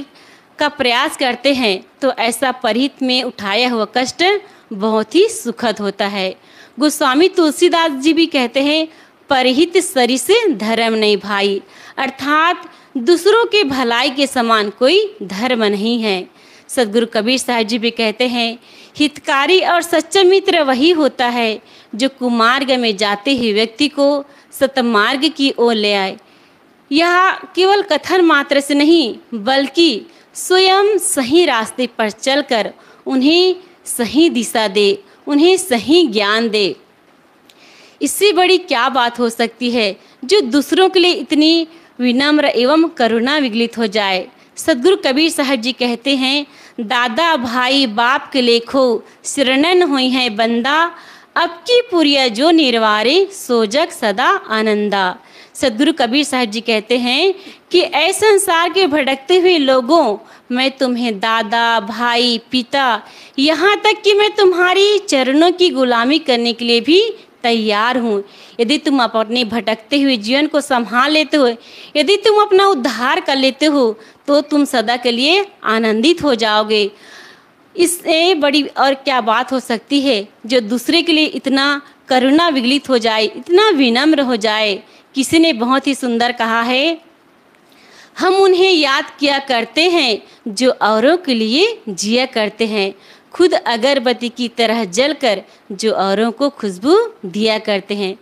का प्रयास करते हैं तो ऐसा परिहित में उठाया हुआ कष्ट बहुत ही सुखद होता है। गोस्वामी तुलसीदास जी भी कहते हैं, परिहित सरी से धर्म नहीं भाई, अर्थात दूसरों के भलाई के समान कोई धर्म नहीं है। सदगुरु कबीर साहब जी भी कहते हैं, हितकारी और सच्चा मित्र वही होता है जो कुमार्ग में जाते ही व्यक्ति को सतमार्ग की ओर ले आए। यह केवल कथन मात्र से नहीं बल्कि स्वयं सही रास्ते पर चलकर उन्हें सही दिशा दे, उन्हें सही ज्ञान दे। इससे बड़ी क्या बात हो सकती है जो दूसरों के लिए इतनी विनम्र एवं करुणा विगलित हो जाए। सदगुरु कबीर साहब जी कहते हैं, दादा भाई बाप के लेखो शरणन हुई है बंदा, अब की पुरिया जो निर्वारे सोजग सदा आनंदा। सदगुरु कबीर साहब जी कहते हैं कि ऐसे संसार के भटकते हुए लोगों, मैं तुम्हें दादा भाई पिता यहाँ तक कि मैं तुम्हारी चरणों की गुलामी करने के लिए भी तैयार हूँ। यदि तुम अपने भटकते हुए जीवन को संभाल लेते हो, यदि तुम अपना उद्धार कर लेते हो तो तुम सदा के लिए आनंदित हो जाओगे। इससे बड़ी और क्या बात हो सकती है जो दूसरे के लिए इतना करुणा विगलित हो जाए, इतना विनम्र हो जाए। किसी ने बहुत ही सुंदर कहा है, हम उन्हें याद किया करते हैं जो औरों के लिए जिया करते हैं, खुद अगरबत्ती की तरह जलकर जो औरों को खुशबू दिया करते हैं।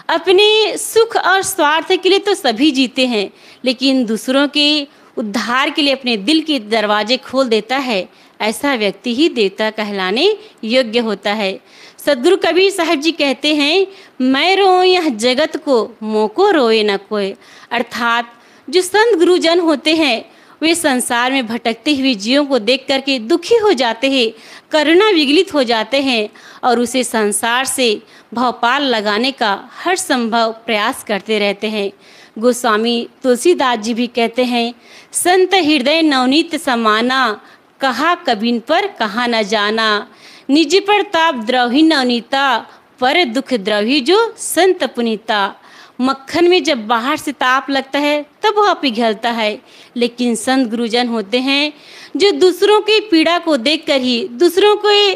अपने सुख और स्वार्थ के लिए तो सभी जीते हैं, लेकिन दूसरों के उद्धार के लिए अपने दिल के दरवाजे खोल देता है, ऐसा व्यक्ति ही देवता कहलाने योग्य होता है। सदगुरु कबीर साहब जी कहते हैं, मैं रोऊं यह जगत को मोको रोए न कोई। अर्थात जो संत गुरुजन होते हैं वे संसार में भटकते हुए जीवों को देख करके दुखी हो जाते हैं, करुणा विगलित हो जाते हैं और उसे संसार से भवपाल लगाने का हर संभव प्रयास करते रहते हैं। गोस्वामी तुलसीदास जी भी कहते हैं, संत हृदय नवनीत समाना, कहा कबिन पर कहा न जाना, निज पर ताप द्रोही नवनीता, पर दुख द्रोही जो संत पुनीता। मक्खन में जब बाहर से ताप लगता है तब वह पिघलता है, लेकिन संत गुरुजन होते हैं जो दूसरों की पीड़ा को देखकर ही, दूसरों के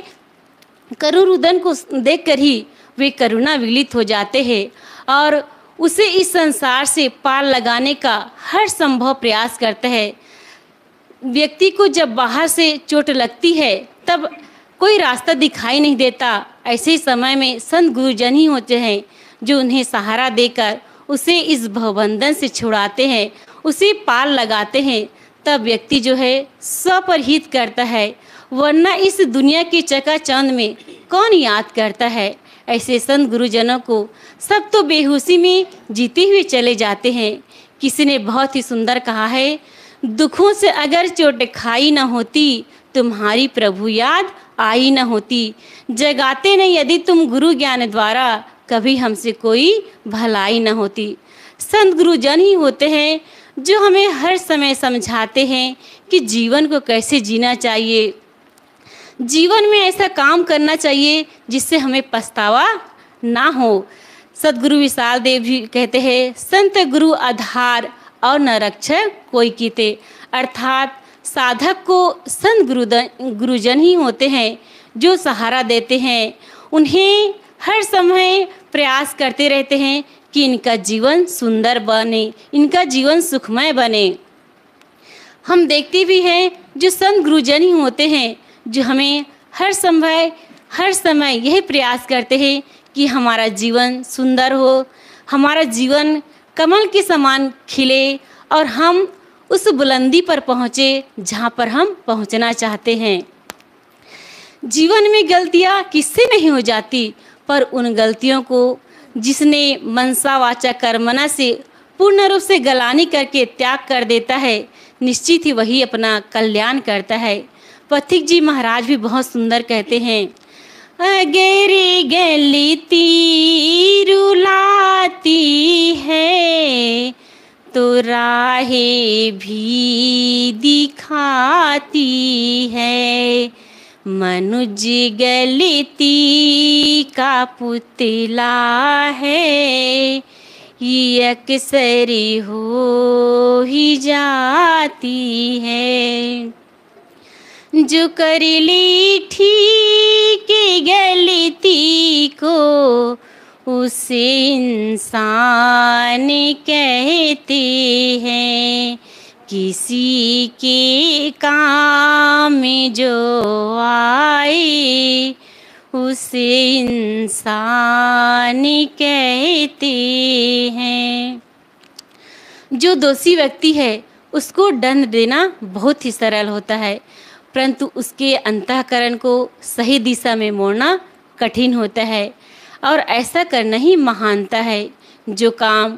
करुण रुदन को देखकर ही वे करुणा विगलित हो जाते हैं और उसे इस संसार से पार लगाने का हर संभव प्रयास करते हैं। व्यक्ति को जब बाहर से चोट लगती है तब कोई रास्ता दिखाई नहीं देता, ऐसे समय में संत गुरुजन ही होते हैं जो उन्हें सहारा देकर उसे इस भवबंधन से छुड़ाते हैं, उसे पार लगाते हैं। तब व्यक्ति जो है स्वपरहित करता है, वरना इस दुनिया की चकाचौंध में कौन याद करता है। ऐसे संत गुरुजनों को सब तो बेहोशी में जीते हुए चले जाते हैं। किसी ने बहुत ही सुंदर कहा है, दुखों से अगर चोट खाई न होती, तुम्हारी प्रभु याद आई न होती। जगाते नहीं यदि तुम गुरु ज्ञान द्वारा, कभी हमसे कोई भलाई न होती। संत गुरुजन ही होते हैं जो हमें हर समय समझाते हैं कि जीवन को कैसे जीना चाहिए, जीवन में ऐसा काम करना चाहिए जिससे हमें पछतावा ना हो। सदगुरु विशाल देव जी कहते हैं, संत गुरु आधार और न रक्षक कोई कीते। अर्थात साधक को संत गुरुजन ही होते हैं जो सहारा देते हैं। उन्हें हर समय प्रयास करते रहते हैं कि इनका जीवन सुंदर बने, इनका जीवन सुखमय बने। हम देखते भी हैं जो संत गुरुजन ही होते हैं जो हमें हर समय यही प्रयास करते हैं कि हमारा जीवन सुंदर हो, हमारा जीवन कमल के समान खिले और हम उस बुलंदी पर पहुँचे जहाँ पर हम पहुँचना चाहते हैं। जीवन में गलतियाँ किससे नहीं हो जाती, पर उन गलतियों को जिसने मनसा वाचा कर्मणा से पूर्ण रूप से गलानी करके त्याग कर देता है, निश्चित ही वही अपना कल्याण करता है। पथिक जी महाराज भी बहुत सुंदर कहते हैं, अगेरी गलती रुलाती है तो राहें भी दिखाती है, मनुज गलती का पुतला है, ये अक्सर हो ही जाती है। जो कर ली ठीक गलती को उसे इंसान कहते हैं, किसी के काम में जो आए उसे इंसान कहते हैं। जो दोषी व्यक्ति है उसको दंड देना बहुत ही सरल होता है, परंतु उसके अंतःकरण को सही दिशा में मोड़ना कठिन होता है, और ऐसा करना ही महानता है। जो काम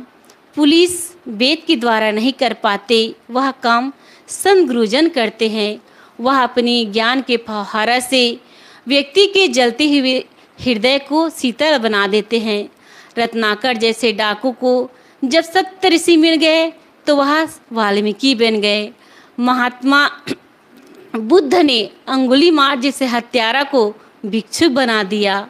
पुलिस वेद के द्वारा नहीं कर पाते, वह काम संत गुरुजन करते हैं। वह अपनी ज्ञान के फव्वारा से व्यक्ति के जलते हुए हृदय को शीतल बना देते हैं। रत्नाकर जैसे डाकू को जब 70 ऋषि मिल गए तो वह वाल्मीकि बन गए। महात्मा बुद्ध ने अंगुलीमाल जैसे हत्यारा को भिक्षुक बना दिया।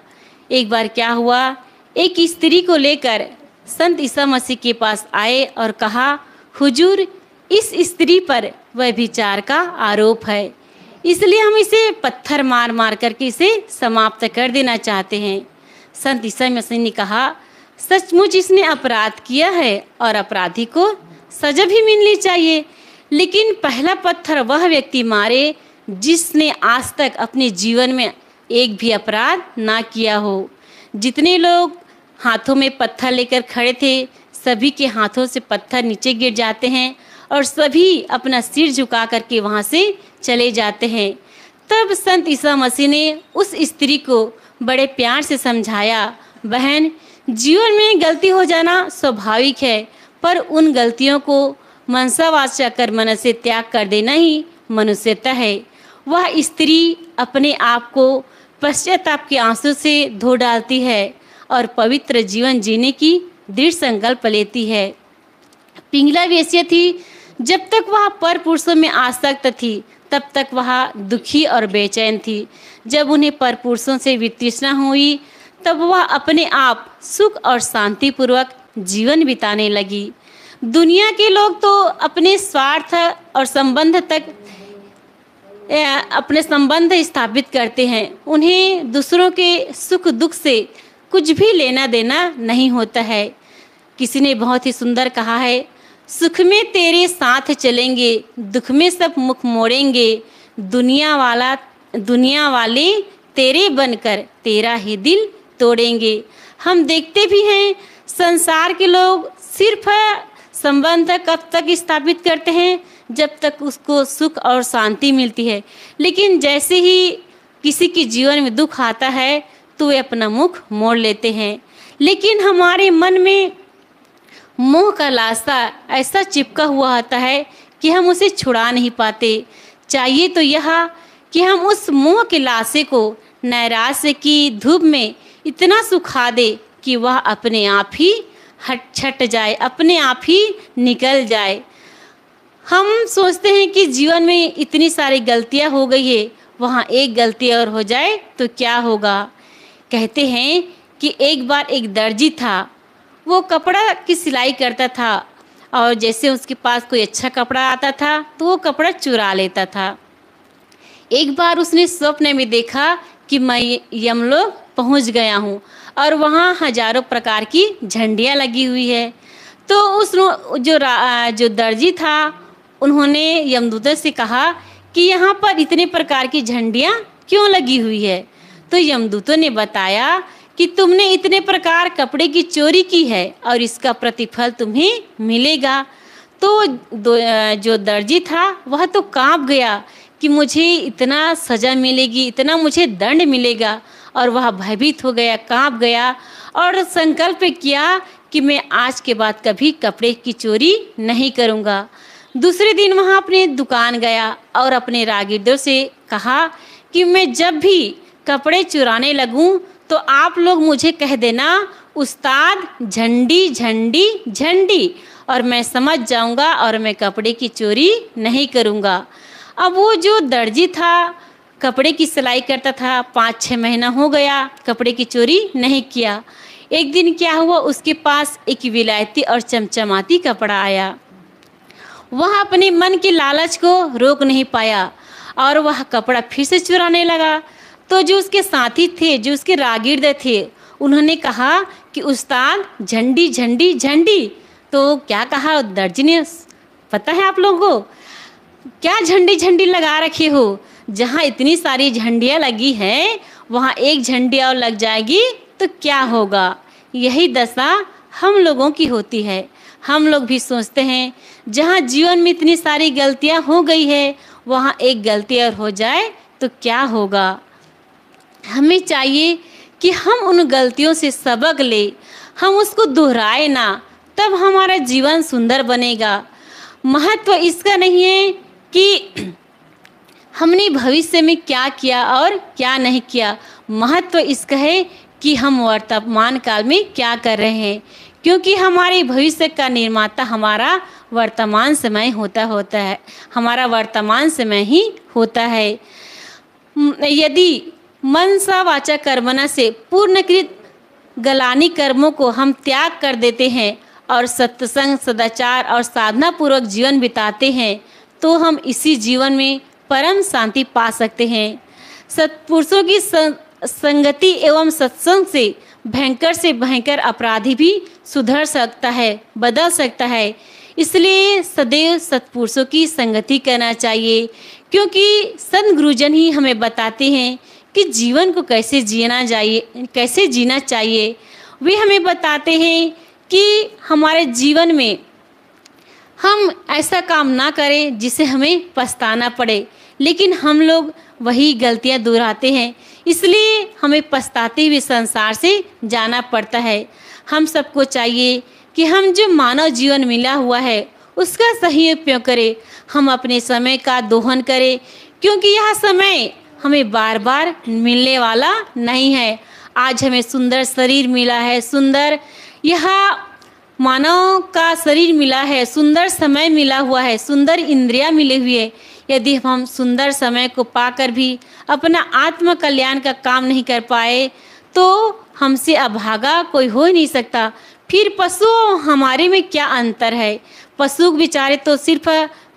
एक बार क्या हुआ, एक स्त्री को लेकर संत ईसा मसीह के पास आए और कहा, हुजूर इस स्त्री पर व्यभिचार का आरोप है, इसलिए हम इसे पत्थर मार मार करके इसे समाप्त कर देना चाहते हैं। संत ईसा मसीह ने कहा, सचमुच इसने अपराध किया है और अपराधी को सजा भी मिलनी चाहिए, लेकिन पहला पत्थर वह व्यक्ति मारे जिसने आज तक अपने जीवन में एक भी अपराध ना किया हो। जितने लोग हाथों में पत्थर लेकर खड़े थे, सभी के हाथों से पत्थर नीचे गिर जाते हैं और सभी अपना सिर झुका करके वहाँ से चले जाते हैं। तब संत ईसा मसीह ने उस स्त्री को बड़े प्यार से समझाया, बहन जीवन में गलती हो जाना स्वाभाविक है, पर उन गलतियों को मनसा वाचा कर्मणा से त्याग कर देना ही मनुष्यता है। वह स्त्री अपने आप को पश्चाताप के आंसू से धो डालती है और पवित्र जीवन जीने की दृढ़ संकल्प लेती है। पिंगला वेश्या थी, जब तक वह पर पुरुषों में आसक्त थी तब तक वह दुखी और बेचैन थी। जब उन्हें पर पुरुषों से वितृष्णा हुई तब वह अपने आप सुख और शांतिपूर्वक जीवन बिताने लगी। दुनिया के लोग तो अपने स्वार्थ और संबंध तक अपने संबंध स्थापित करते हैं, उन्हें दूसरों के सुख दुख से कुछ भी लेना देना नहीं होता है। किसी ने बहुत ही सुंदर कहा है, सुख में तेरे साथ चलेंगे, दुख में सब मुख मोड़ेंगे, दुनिया वाले तेरे बनकर तेरा ही दिल तोड़ेंगे। हम देखते भी हैं संसार के लोग सिर्फ संबंध कब तक स्थापित करते हैं जब तक उसको सुख और शांति मिलती है, लेकिन जैसे ही किसी के जीवन में दुख आता है तो वे अपना मुख मोड़ लेते हैं। लेकिन हमारे मन में मोह का लाशा ऐसा चिपका हुआ होता है कि हम उसे छुड़ा नहीं पाते। चाहिए तो यह कि हम उस मोह के लाशे को नैराश्य की धूप में इतना सुखा दे कि वह अपने आप ही छट जाए, अपने आप ही निकल जाए। हम सोचते हैं कि जीवन में इतनी सारी गलतियां हो गई है, वहाँ एक गलती और हो जाए तो क्या होगा। कहते हैं कि एक बार एक दर्जी था, वो कपड़ा की सिलाई करता था और जैसे उसके पास कोई अच्छा कपड़ा आता था तो वो कपड़ा चुरा लेता था। एक बार उसने स्वप्न में देखा कि मैं यमलोक पहुंच गया हूं और वहां हजारों प्रकार की झंडियां लगी हुई है। तो जो दर्जी था उन्होंने यमदूतों से कहा कि यहाँ पर इतने प्रकार की झंडियां क्यों लगी हुई है। तो यमदूतों ने बताया कि तुमने इतने प्रकार कपड़े की चोरी की है और इसका प्रतिफल तुम्हें मिलेगा। तो जो दर्जी था वह तो कांप गया कि मुझे इतना सज़ा मिलेगी, इतना मुझे दंड मिलेगा, और वह भयभीत हो गया, कांप गया और संकल्प किया कि मैं आज के बाद कभी कपड़े की चोरी नहीं करूँगा। दूसरे दिन वहाँ अपने दुकान गया और अपने रागिर्दों से कहा कि मैं जब भी कपड़े चुराने लगूं तो आप लोग मुझे कह देना उस्ताद झंडी झंडी झंडी, और मैं समझ जाऊंगा और मैं कपड़े की चोरी नहीं करूंगा। अब वो जो दर्जी था कपड़े की सिलाई करता था, 5-6 महीना हो गया कपड़े की चोरी नहीं किया। एक दिन क्या हुआ, उसके पास एक विलायती और चमचमाती कपड़ा आया। वह अपने मन के लालच को रोक नहीं पाया और वह कपड़ा फिर से चुराने लगा। तो जो उसके साथी थे, जो उसके रागिर्द थे, उन्होंने कहा कि उस्ताद झंडी झंडी झंडी। तो क्या कहा दर्जी ने, पता है आप लोगों को क्या झंडी झंडी लगा रखे हो? जहाँ इतनी सारी झंडियाँ लगी हैं वहाँ एक झंडी और लग जाएगी तो क्या होगा। यही दशा हम लोगों की होती है। हम लोग भी सोचते हैं जहाँ जीवन में इतनी सारी गलतियाँ हो गई है वहाँ एक गलती और हो जाए तो क्या होगा। हमें चाहिए कि हम उन गलतियों से सबक ले, हम उसको दोहराए ना, तब हमारा जीवन सुंदर बनेगा। महत्व इसका नहीं है कि हमने भविष्य में क्या किया और क्या नहीं किया, महत्व इसका है कि हम वर्तमान काल में क्या कर रहे हैं, क्योंकि हमारे भविष्य का निर्माता हमारा वर्तमान समय होता है, हमारा वर्तमान समय ही होता है। यदि मनसा वाचा कर्मणा से पूर्णकृत गलानी कर्मों को हम त्याग कर देते हैं और सत्संग, सदाचार और साधना पूर्वक जीवन बिताते हैं तो हम इसी जीवन में परम शांति पा सकते हैं। सत्पुरुषों की संगति एवं सत्संग से भयंकर अपराधी भी सुधर सकता है, बदल सकता है। इसलिए सदैव सत्पुरुषों की संगति करना चाहिए, क्योंकि संत गुरुजन ही हमें बताते हैं कि जीवन को कैसे जीना चाहिए। वे हमें बताते हैं कि हमारे जीवन में हम ऐसा काम ना करें जिसे हमें पछताना पड़े, लेकिन हम लोग वही गलतियां दोहराते हैं, इसलिए हमें पछताते हुए संसार से जाना पड़ता है। हम सबको चाहिए कि हम जो मानव जीवन मिला हुआ है उसका सही उपयोग करें, हम अपने समय का दोहन करें, क्योंकि यह समय हमें बार बार मिलने वाला नहीं है। आज हमें सुंदर शरीर मिला है, सुंदर यह मानव का शरीर मिला है, सुंदर समय मिला हुआ है, सुंदर इंद्रियां मिली हुई है। यदि हम सुंदर समय को पाकर भी अपना आत्म कल्याण का काम नहीं कर पाए तो हमसे अभागा कोई हो ही नहीं सकता। फिर पशु हमारे में क्या अंतर है? पशु बेचारे तो सिर्फ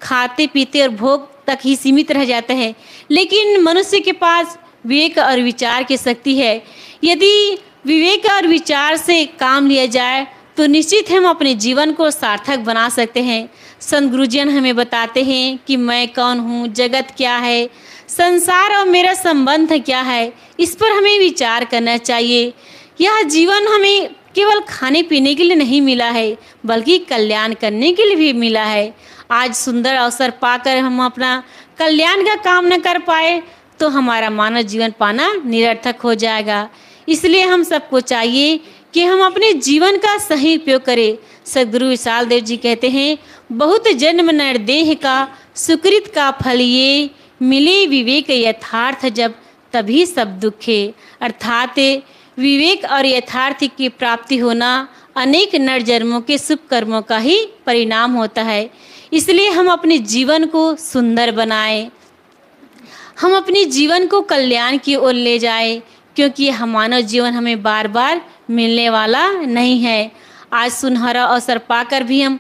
खाते पीते और भोग तक ही सीमित रह जाते हैं, लेकिन मनुष्य के पास विवेक और विचार की शक्ति है। यदि विवेक और विचार से काम लिया जाए तो निश्चित हम अपने जीवन को सार्थक बना सकते हैं। संत गुरुजन हमें बताते हैं कि मैं कौन हूँ, जगत क्या है, संसार और मेरा संबंध क्या है, इस पर हमें विचार करना चाहिए। यह जीवन हमें केवल खाने पीने के लिए नहीं मिला है, बल्कि कल्याण करने के लिए भी मिला है। आज सुंदर अवसर पाकर हम अपना कल्याण का काम न कर पाए तो हमारा मानव जीवन पाना निरर्थक हो जाएगा। इसलिए हम सबको चाहिए कि हम अपने जीवन का सही उपयोग करें। सद्गुरु विशाल देव जी कहते हैं, बहुत जन्म नरदेह का सुकृत का फल ये, मिले विवेक यथार्थ जब तभी सब दुखे। अर्थात विवेक और यथार्थ की प्राप्ति होना अनेक नर जन्मों के शुभ कर्मों का ही परिणाम होता है। इसलिए हम अपने जीवन को सुंदर बनाएं, हम अपने जीवन को कल्याण की ओर ले जाएं, क्योंकि यह मानव जीवन हमें बार बार मिलने वाला नहीं है। आज सुनहरा अवसर पाकर भी हम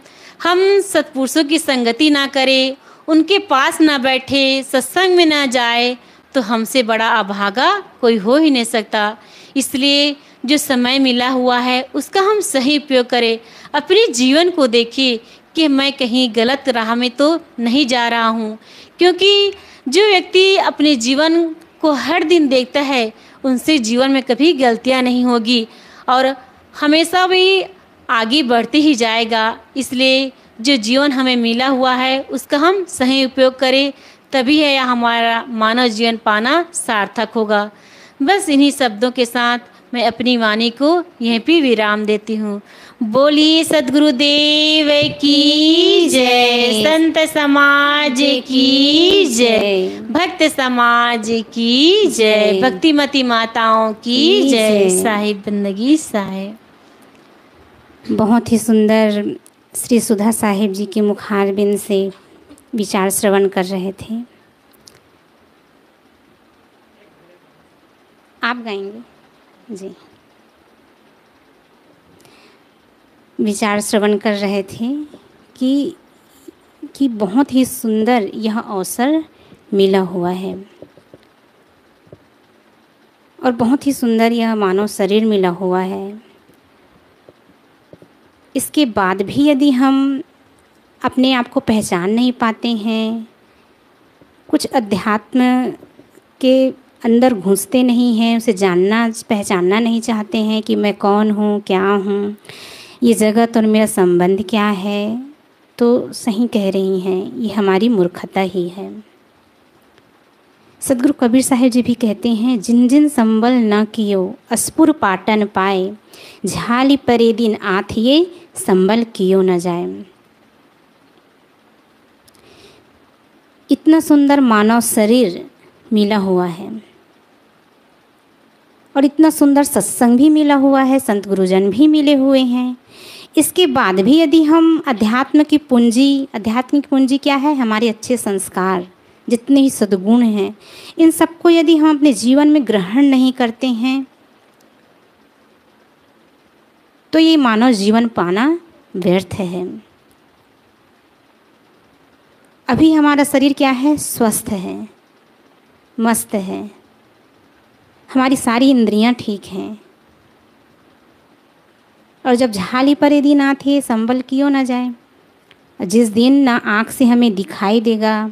सत्पुरुषों की संगति ना करें, उनके पास ना बैठे, सत्संग में ना जाए, तो हमसे बड़ा अभागा कोई हो ही नहीं सकता। इसलिए जो समय मिला हुआ है उसका हम सही उपयोग करें। अपने जीवन को देखिए कि मैं कहीं गलत राह में तो नहीं जा रहा हूँ, क्योंकि जो व्यक्ति अपने जीवन को हर दिन देखता है उनसे जीवन में कभी गलतियाँ नहीं होगी और हमेशा भी आगे बढ़ते ही जाएगा। इसलिए जो जीवन हमें मिला हुआ है उसका हम सही उपयोग करें, तभी है हमारा मानव जीवन पाना सार्थक होगा। बस इन्हीं शब्दों के साथ मैं अपनी वाणी को यहीं पे विराम देती हूँ। बोलिए सद्गुरुदेव की जय, संत समाज की जय, भक्त समाज की जय, भक्तिमती माताओं की जय। साहिब बंदगी साहिब। बहुत ही सुंदर श्री सुधा साहिब जी के मुखारबिंद से विचार श्रवण कर रहे थे। आप गाएंगे जी। विचार श्रवण कर रहे थे कि बहुत ही सुंदर यह अवसर मिला हुआ है और बहुत ही सुंदर यह मानव शरीर मिला हुआ है। इसके बाद भी यदि हम अपने आप को पहचान नहीं पाते हैं, कुछ अध्यात्म के अंदर घुसते नहीं हैं, उसे जानना पहचानना नहीं चाहते हैं कि मैं कौन हूँ, क्या हूँ, ये जगत और मेरा संबंध क्या है, तो सही कह रही हैं, ये हमारी मूर्खता ही है। सदगुरु कबीर साहिब जी भी कहते हैं, जिन जिन संबल न कियो अस्पुर पाटन पाए, झाली परे दिन आथिये संबल कियो न जाए। इतना सुंदर मानव शरीर मिला हुआ है और इतना सुंदर सत्संग भी मिला हुआ है, संत गुरुजन भी मिले हुए हैं। इसके बाद भी यदि हम आध्यात्मिक पूंजी क्या है? हमारे अच्छे संस्कार, जितने ही सद्गुण हैं, इन सबको यदि हम अपने जीवन में ग्रहण नहीं करते हैं तो ये मानव जीवन पाना व्यर्थ है। अभी हमारा शरीर क्या है? स्वस्थ है, मस्त है, हमारी सारी इंद्रियां ठीक हैं, और जब झाली परे दिन आते संबल कियो न जाए। जिस दिन ना आँख से हमें दिखाई देगा,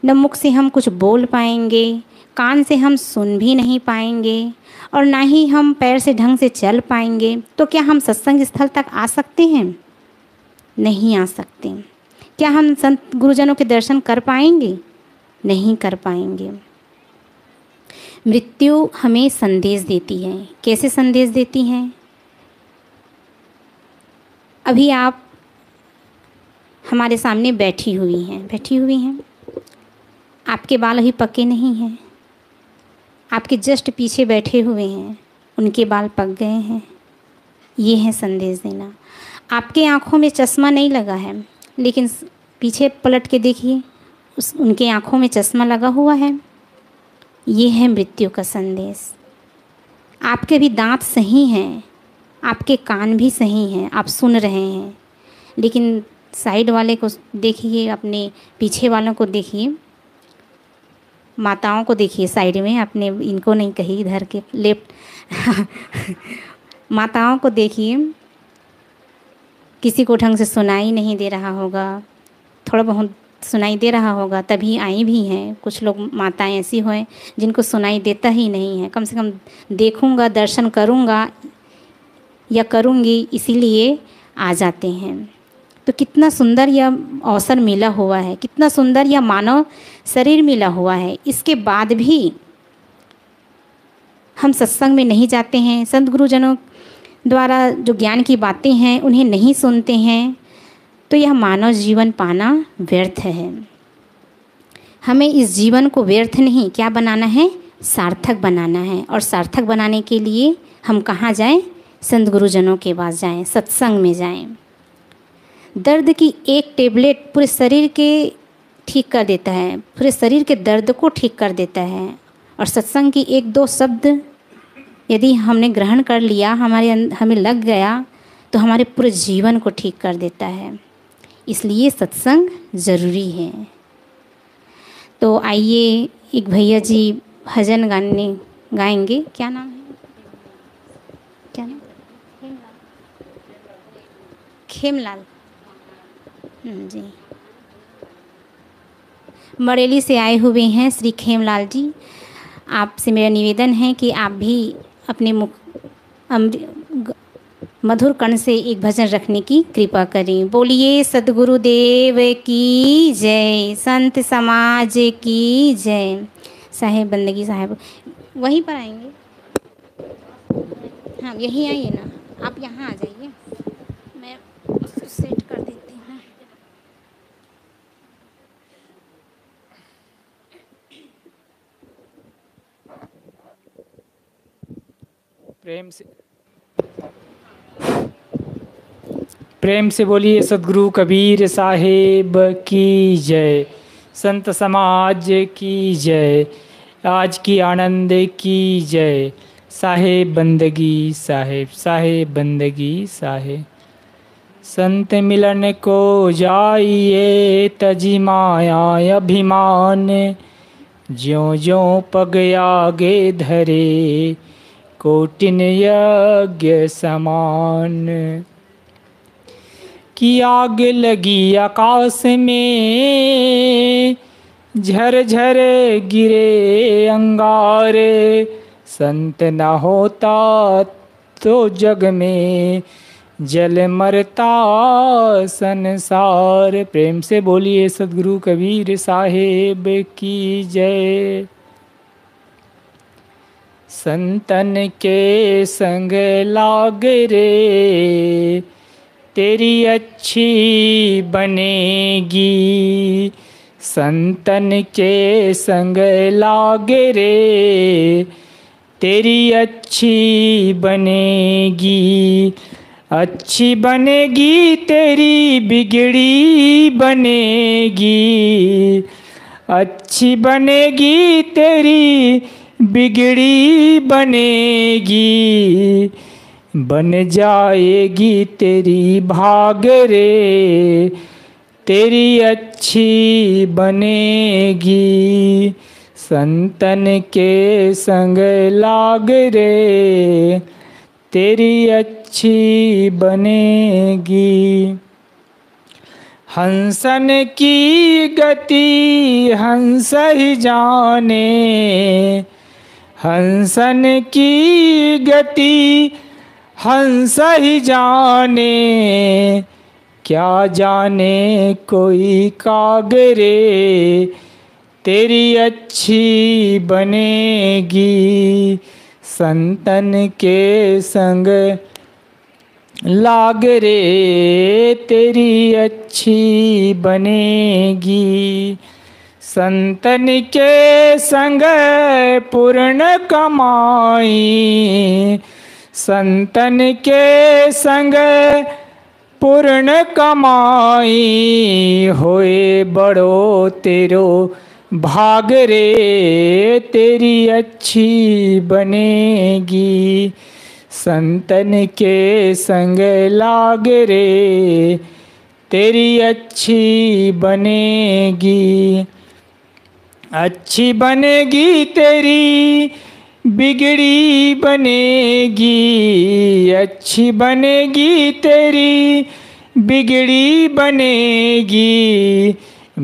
न मुख से हम कुछ बोल पाएंगे, कान से हम सुन भी नहीं पाएंगे और ना ही हम पैर से ढंग से चल पाएंगे, तो क्या हम सत्संग स्थल तक आ सकते हैं? नहीं आ सकते। क्या हम संत गुरुजनों के दर्शन कर पाएंगे? नहीं कर पाएंगे। मृत्यु हमें संदेश देती है। कैसे संदेश देती है? अभी आप हमारे सामने बैठी हुई हैं, आपके बाल अभी पके नहीं हैं, आपके जस्ट पीछे बैठे हुए हैं, उनके बाल पक गए हैं। ये है संदेश देना। आपके आँखों में चश्मा नहीं लगा है, लेकिन पीछे पलट के देखिए, उनके आँखों में चश्मा लगा हुआ है। ये है मृत्यु का संदेश। आपके भी दांत सही हैं, आपके कान भी सही हैं, आप सुन रहे हैं, लेकिन साइड वाले को देखिए, अपने पीछे वालों को देखिए, माताओं को देखिए साइड में, अपने इनको नहीं कही, इधर के लेफ्ट माताओं को देखिए, किसी को ढंग से सुनाई नहीं दे रहा होगा, थोड़ा बहुत सुनाई दे रहा होगा तभी आई भी हैं। कुछ लोग माताएं ऐसी हैं जिनको सुनाई देता ही नहीं है, कम से कम देखूंगा, दर्शन करूंगा या करूंगी, इसीलिए आ जाते हैं। तो कितना सुंदर यह अवसर मिला हुआ है, कितना सुंदर यह मानव शरीर मिला हुआ है। इसके बाद भी हम सत्संग में नहीं जाते हैं, संत गुरुजनों द्वारा जो ज्ञान की बातें हैं उन्हें नहीं सुनते हैं, तो यह मानव जीवन पाना व्यर्थ है। हमें इस जीवन को व्यर्थ नहीं, क्या बनाना है? सार्थक बनाना है। और सार्थक बनाने के लिए हम कहाँ जाएं? संत गुरुजनों के पास जाएं, सत्संग में जाएं। दर्द की एक टेबलेट पूरे शरीर के ठीक कर देता है, पूरे शरीर के दर्द को ठीक कर देता है। और सत्संग की एक दो शब्द यदि हमने ग्रहण कर लिया, हमें लग गया, तो हमारे पूरे जीवन को ठीक कर देता है। इसलिए सत्संग ज़रूरी है। तो आइए एक भैया जी भजन गाएंगे। क्या नाम है? क्या नाम? खेमलाल जी, बरेली से आए हुए हैं श्री खेमलाल जी। आपसे मेरा निवेदन है कि आप भी अपने मधुर कर्ण से एक भजन रखने की कृपा करें। बोलिए सद्गुरुदेव की जय, संत समाज की जय। साहेब बंदगी साहेब वहीं पर आएंगे। हाँ यहीं आइए ना, आप यहाँ आ जाइए, मैं उसको सेट कर देती हूँ। प्रेम से बोलिए सद्गुरु कबीर साहेब की जय, संत समाज की जय, आज की आनंद की जय। साहेब बंदगी साहेब, साहेब बंदगी साहेब। संत मिलन को जाइए तजी माया अभिमान, ज्यों ज्यों पग आगे धरे कोटिन यज्ञ समान। की आग लगी आकाश में, झरझर गिरे अंगारे, संत न होता तो जग में जल मरता संसार। प्रेम से बोलिए सद्गुरु कबीर साहेब की जय। संतन के संग लाग रे तेरी अच्छी बनेगी, संतन के संग लाग रे तेरी अच्छी बनेगी। अच्छी बनेगी तेरी बिगड़ी बनेगी, अच्छी बनेगी तेरी बिगड़ी बनेगी। बन जाएगी तेरी भाग रे तेरी अच्छी बनेगी। संतन के संग लाग रे तेरी अच्छी बनेगी। हंसन की गति हंस ही जाने, हंसन की गति हंस ही जाने, क्या जाने कोई कागरे तेरी अच्छी बनेगी। संतन के संग लाग रे तेरी अच्छी बनेगी। संतन के संग पूर्ण कमाई, संतन के संग पूर्ण कमाई। होए बड़ो तेरो भाग रे तेरी अच्छी बनेगी। संतन के संग लाग रे तेरी अच्छी बनेगी। अच्छी बनेगी तेरी बिगड़ी बनेगी, अच्छी बनेगी तेरी बिगड़ी बनेगी।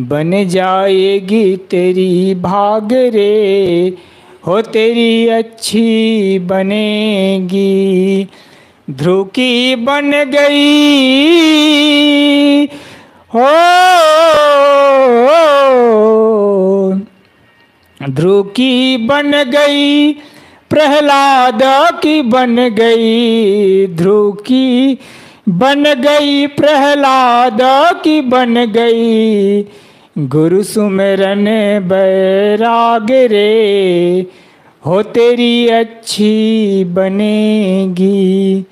बन जाएगी तेरी भाग रे हो तेरी अच्छी बनेगी। ध्रुव की बन गई हो, ध्रुव की बन गई प्रहलाद की बन गई, ध्रुव की बन गई प्रहलाद की बन गई। गुरु सुमिरन बैराग रे हो तेरी अच्छी बनेगी।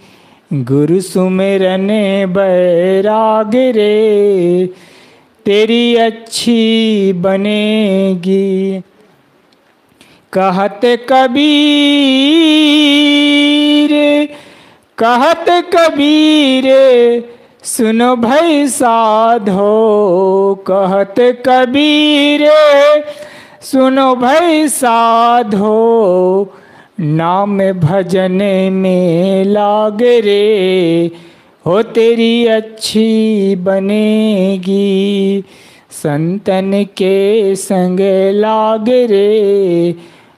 गुरु सुमिरन बैराग रे तेरी अच्छी बनेगी। कहत कबीर कहत कबीर सुनो भई साधो, कहत कबीर सुनो भई साधो, नाम भजन में लाग रे, हो तेरी अच्छी बनेगी, संतन के संग लाग रे,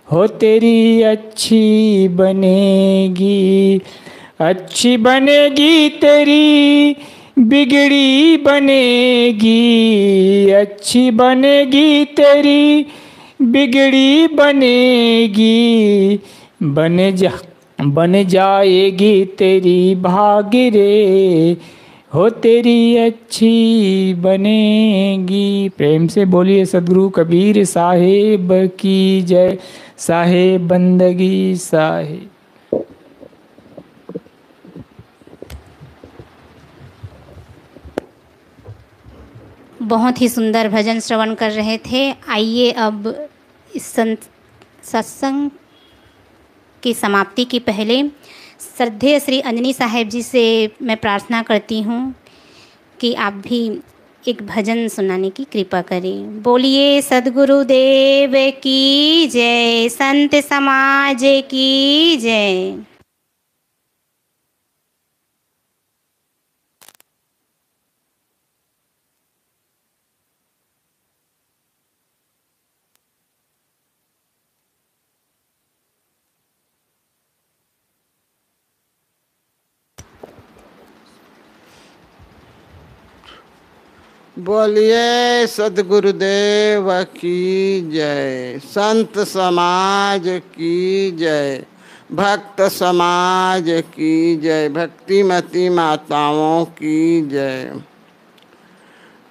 हो तेरी अच्छी बनेगी। अच्छी बनेगी तेरी बिगड़ी बनेगी, अच्छी बनेगी तेरी बिगड़ी बनेगी, बन जाएगी तेरी भाग रे, हो तेरी अच्छी बनेगी। प्रेम से बोलिए सदगुरु कबीर साहेब की जय। साहेब बंदगी साहेब। बहुत ही सुंदर भजन श्रवण कर रहे थे। आइए अब इस सत्संग की समाप्ति के पहले श्रद्धेय श्री अंजनी साहेब जी से मैं प्रार्थना करती हूँ कि आप भी एक भजन सुनाने की कृपा करें। बोलिए सद्गुरुदेव की जय, संत समाज की जय। बोलिए सद्गुरुदेव की जय, संत समाज की जय, भक्त समाज की जय, भक्तिमती माताओं की जय।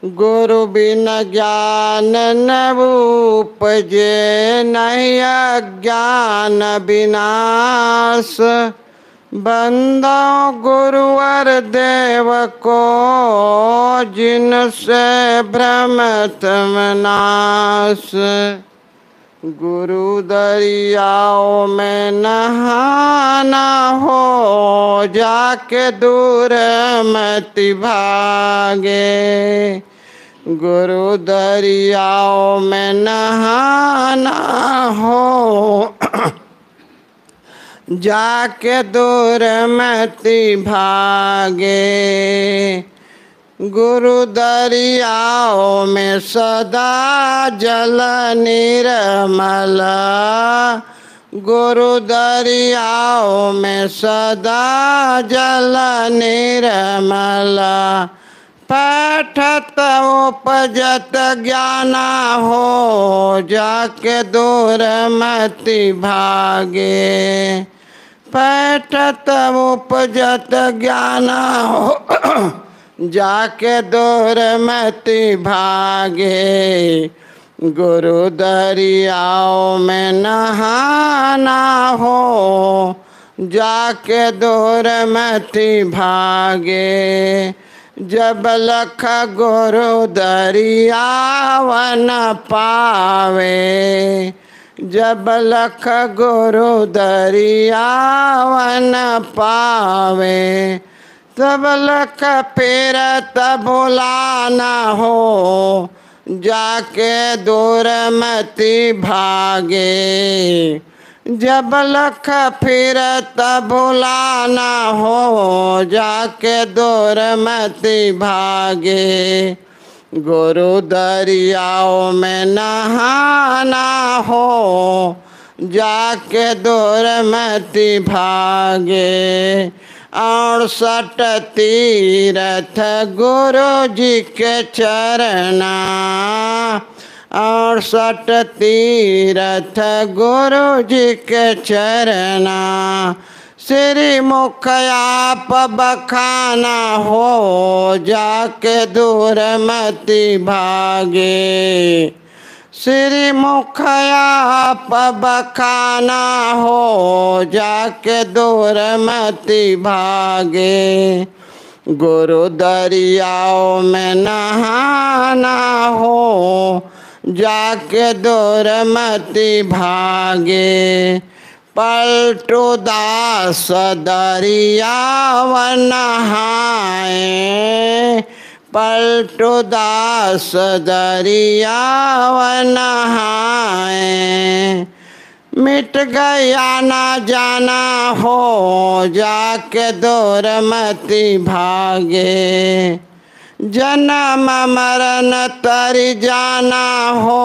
गुरु बिन ज्ञान न उपजे, नहीं अज्ञान विनाश, बंदो गुरुवर देव को, जिनसे भ्रमत नाश। गुरु दरियाओं में नहाना हो, जाके दूर मति भागे। गुरु दरियाओं में नहाना हो, जाके दूर मति भागे। गुरु दरियाओं में सदा जल निर्मल, गुरु दरियाओं में सदा जल निर्मल, पठत उपजत ज्ञान हो, जाके दूर मति भागे। पठत उपजत ज्ञान हो, जाके दूर मति भागे। गुरु दरियाओं में नहाना हो, जाके दूर मति भागे। जब लख गुरु दरियावन पावे, जब लख गुरु दरियावन पावे, तब लख फिरत भुलाना हो, जाके दूर मति भागे। जब लख फिरत भुलाना हो, जाके दूर मति भागे। गुरु दरियाओं में नहाना हो, जाके दूर मति भागे। 68 तीरथ गुरु जी के चरना, 68 तीरथ गुरु जी के चरना, श्री मुख आप बखाना हो, जाके दूर मति भागे। श्री मुख आप बखाना हो, जाके दूर मति भागे। गुरु दरियाओं में नहाना हो, जाके दूर मति भागे। पलटू दास दरियाव नहाए, पलटू दास दरियाव नहाए। मिट गया ना जाना हो जाके दूरमति भागे, जन्म मरण तरि जाना हो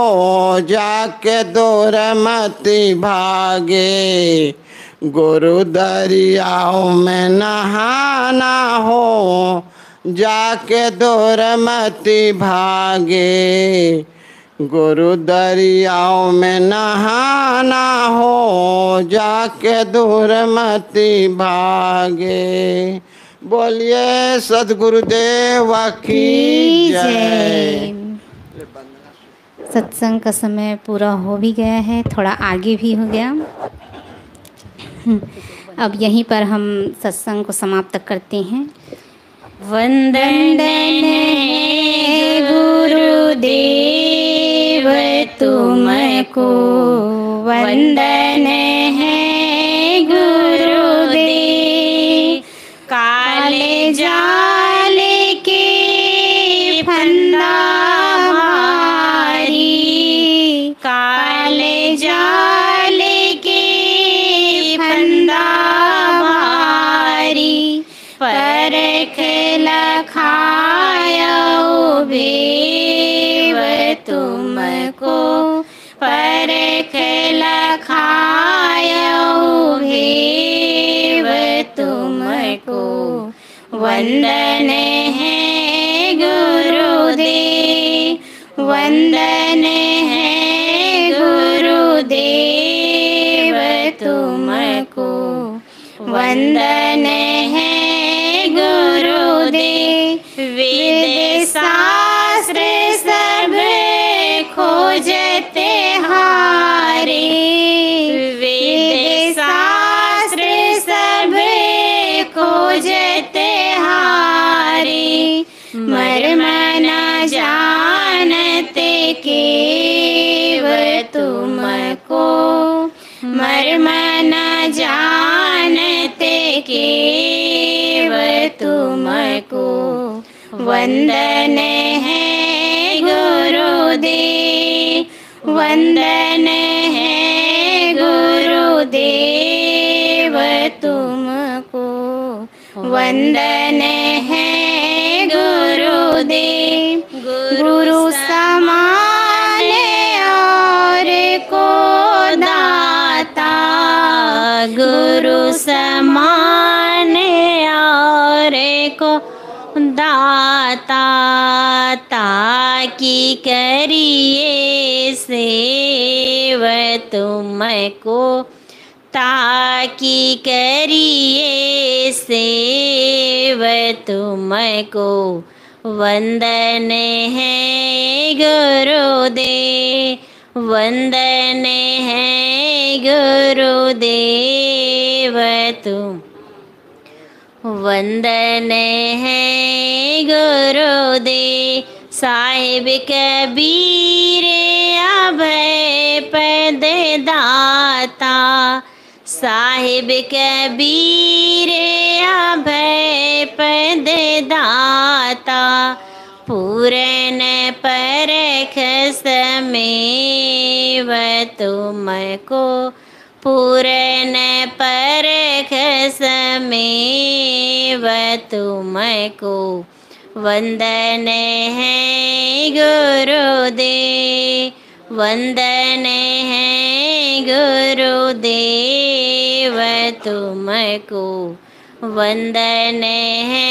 जाके दूरमति भागे। गुरु दरियाओं में नहाना हो जाके दूरमति भागे, गुरु दरियाओं में नहाना हो जाके दूरमति भागे। बोलिए सद्गुरुदेव की जय। सत्संग का समय पूरा हो भी गया है, थोड़ा आगे भी हो गया। अब यहीं पर हम सत्संग को समाप्त करते हैं। वंदन है गुरुदेव तुमको, वंदन है गुरुदेव। काले जाल के फंदा मारी, काले जाल के फंदा मारी। परख लखायो भेव तुमको, परख लखायो भेव तुमको। वंदन है गुरुदेव, वंदन है गुरुदेव तुमको, वंदन है गुरुदेव। वेद शास्त्र सब खोजते हारे, वेद शास्त्र सब खोजते हारे। मर्म न जानते केव तुमको, मर्म न जानते केव तुमको। वंदन है गुरुदेव, वंदन है गुरुदेव तुमको, वंदन है गुरुदेव। गुरु समान और को दाता, गुरु समान और को दाता। ताकि करिए सेव तुमको, ताकि करिए सेव तुमको। वंदन है गुरुदेव, वंदन है गुरुदेव तुम, वंदन है गुरुदेव। साहिब कबीर अभय पद दाता, साहिब कबीर अभय पद दाता। पूरन परख समेव तुमको, पूरन परख समेव तुमको। वंदन है गुरुदेव, वंदन है गुरुदेव तुमको, वंदन है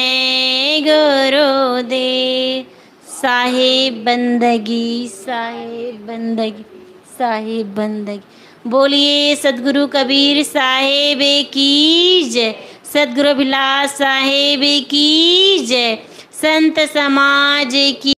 गुरुदेव। साहिब बंदगी, साहिब बंदगी, साहिब बंदगी। बोलिए सद्गुरु कबीर साहेब की जय, सद्गुरु बिलास साहेब की जय, संत समाज की